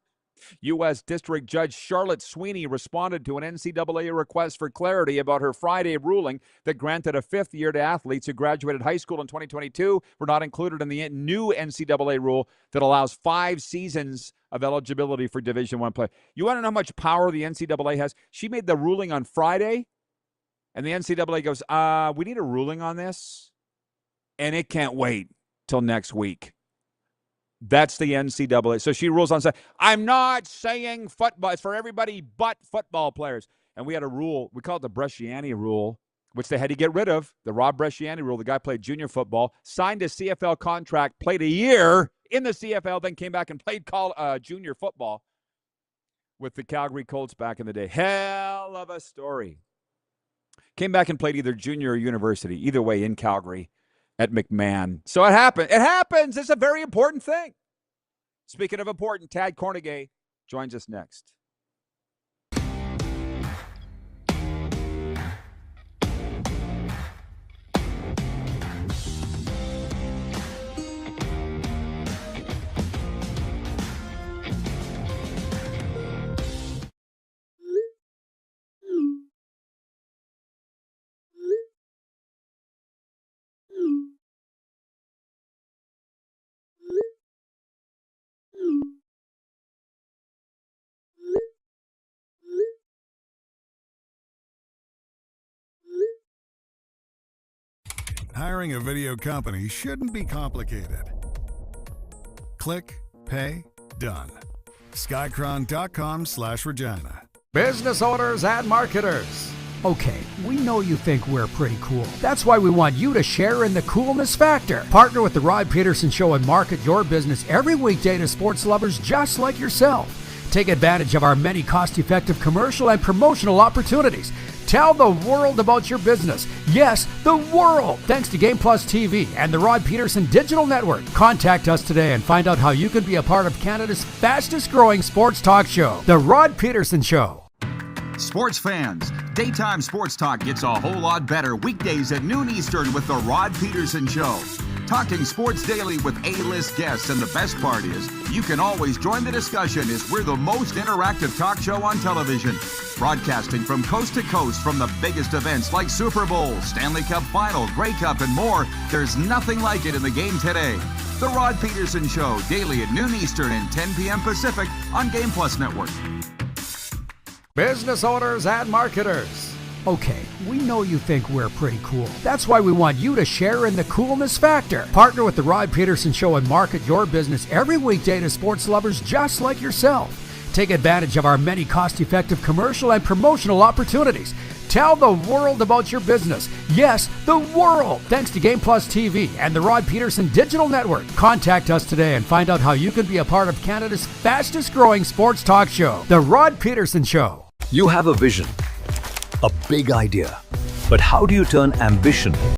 S3: U.S. District Judge Charlotte Sweeney responded to an NCAA request for clarity about her Friday ruling that granted a fifth year to athletes who graduated high school in 2022 were not included in the new NCAA rule that allows 5 seasons of eligibility for Division I play. You want to know how much power the NCAA has? She made the ruling on Friday, and the NCAA goes, we need a ruling on this, and it can't wait till next week. That's the NCAA. So she rules on Sunday. I'm not saying football. It's for everybody but football players. And we had a rule. We call it the Bresciani rule, which they had to get rid of. The Rod Bresciani rule. The guy played junior football, signed a CFL contract, played a year in the CFL, then came back and played junior football with the Calgary Colts back in the day. Hell of a story. Came back and played either junior or university, either way in Calgary at McMahon. So it happened. It happens. It's a very important thing. Speaking of important, Tad Cornegay joins us next.
S4: Hiring a video company shouldn't be complicated. Click, pay, done. Skycron.com/Regina.
S12: Business owners and marketers. Okay, we know you think we're pretty cool. That's why we want you to share in the coolness factor. Partner with the Rod Pedersen Show and market your business every weekday to sports lovers just like yourself. Take advantage of our many cost-effective commercial and promotional opportunities. Tell the world about your business. Yes, the world. Thanks to Game Plus TV and the Rod Pedersen Digital Network. Contact us today and find out how you can be a part of Canada's fastest-growing sports talk show, The Rod Pedersen Show.
S8: Sports fans, daytime sports talk gets a whole lot better weekdays at noon Eastern with the Rod Pedersen Show. Talking sports daily with A-list guests, and the best part is you can always join the discussion as we're the most interactive talk show on television. Broadcasting from coast to coast from the biggest events like Super Bowl, Stanley Cup Final, Grey Cup, and more. There's nothing like it in the game today. The Rod Pedersen Show, daily at noon Eastern and 10 p.m. Pacific on Game Plus Network.
S12: Business owners and marketers. Okay, we know you think we're pretty cool. That's why we want you to share in the coolness factor. Partner with the Rod Pedersen Show and market your business every weekday to sports lovers just like yourself. Take advantage of our many cost-effective commercial and promotional opportunities. Tell the world about your business. Yes, the world. Thanks to Game Plus TV and the Rod Pedersen Digital Network. Contact us today and find out how you can be a part of Canada's fastest-growing sports talk show, The Rod Pedersen Show.
S10: You have a vision, a big idea, but how do you turn ambition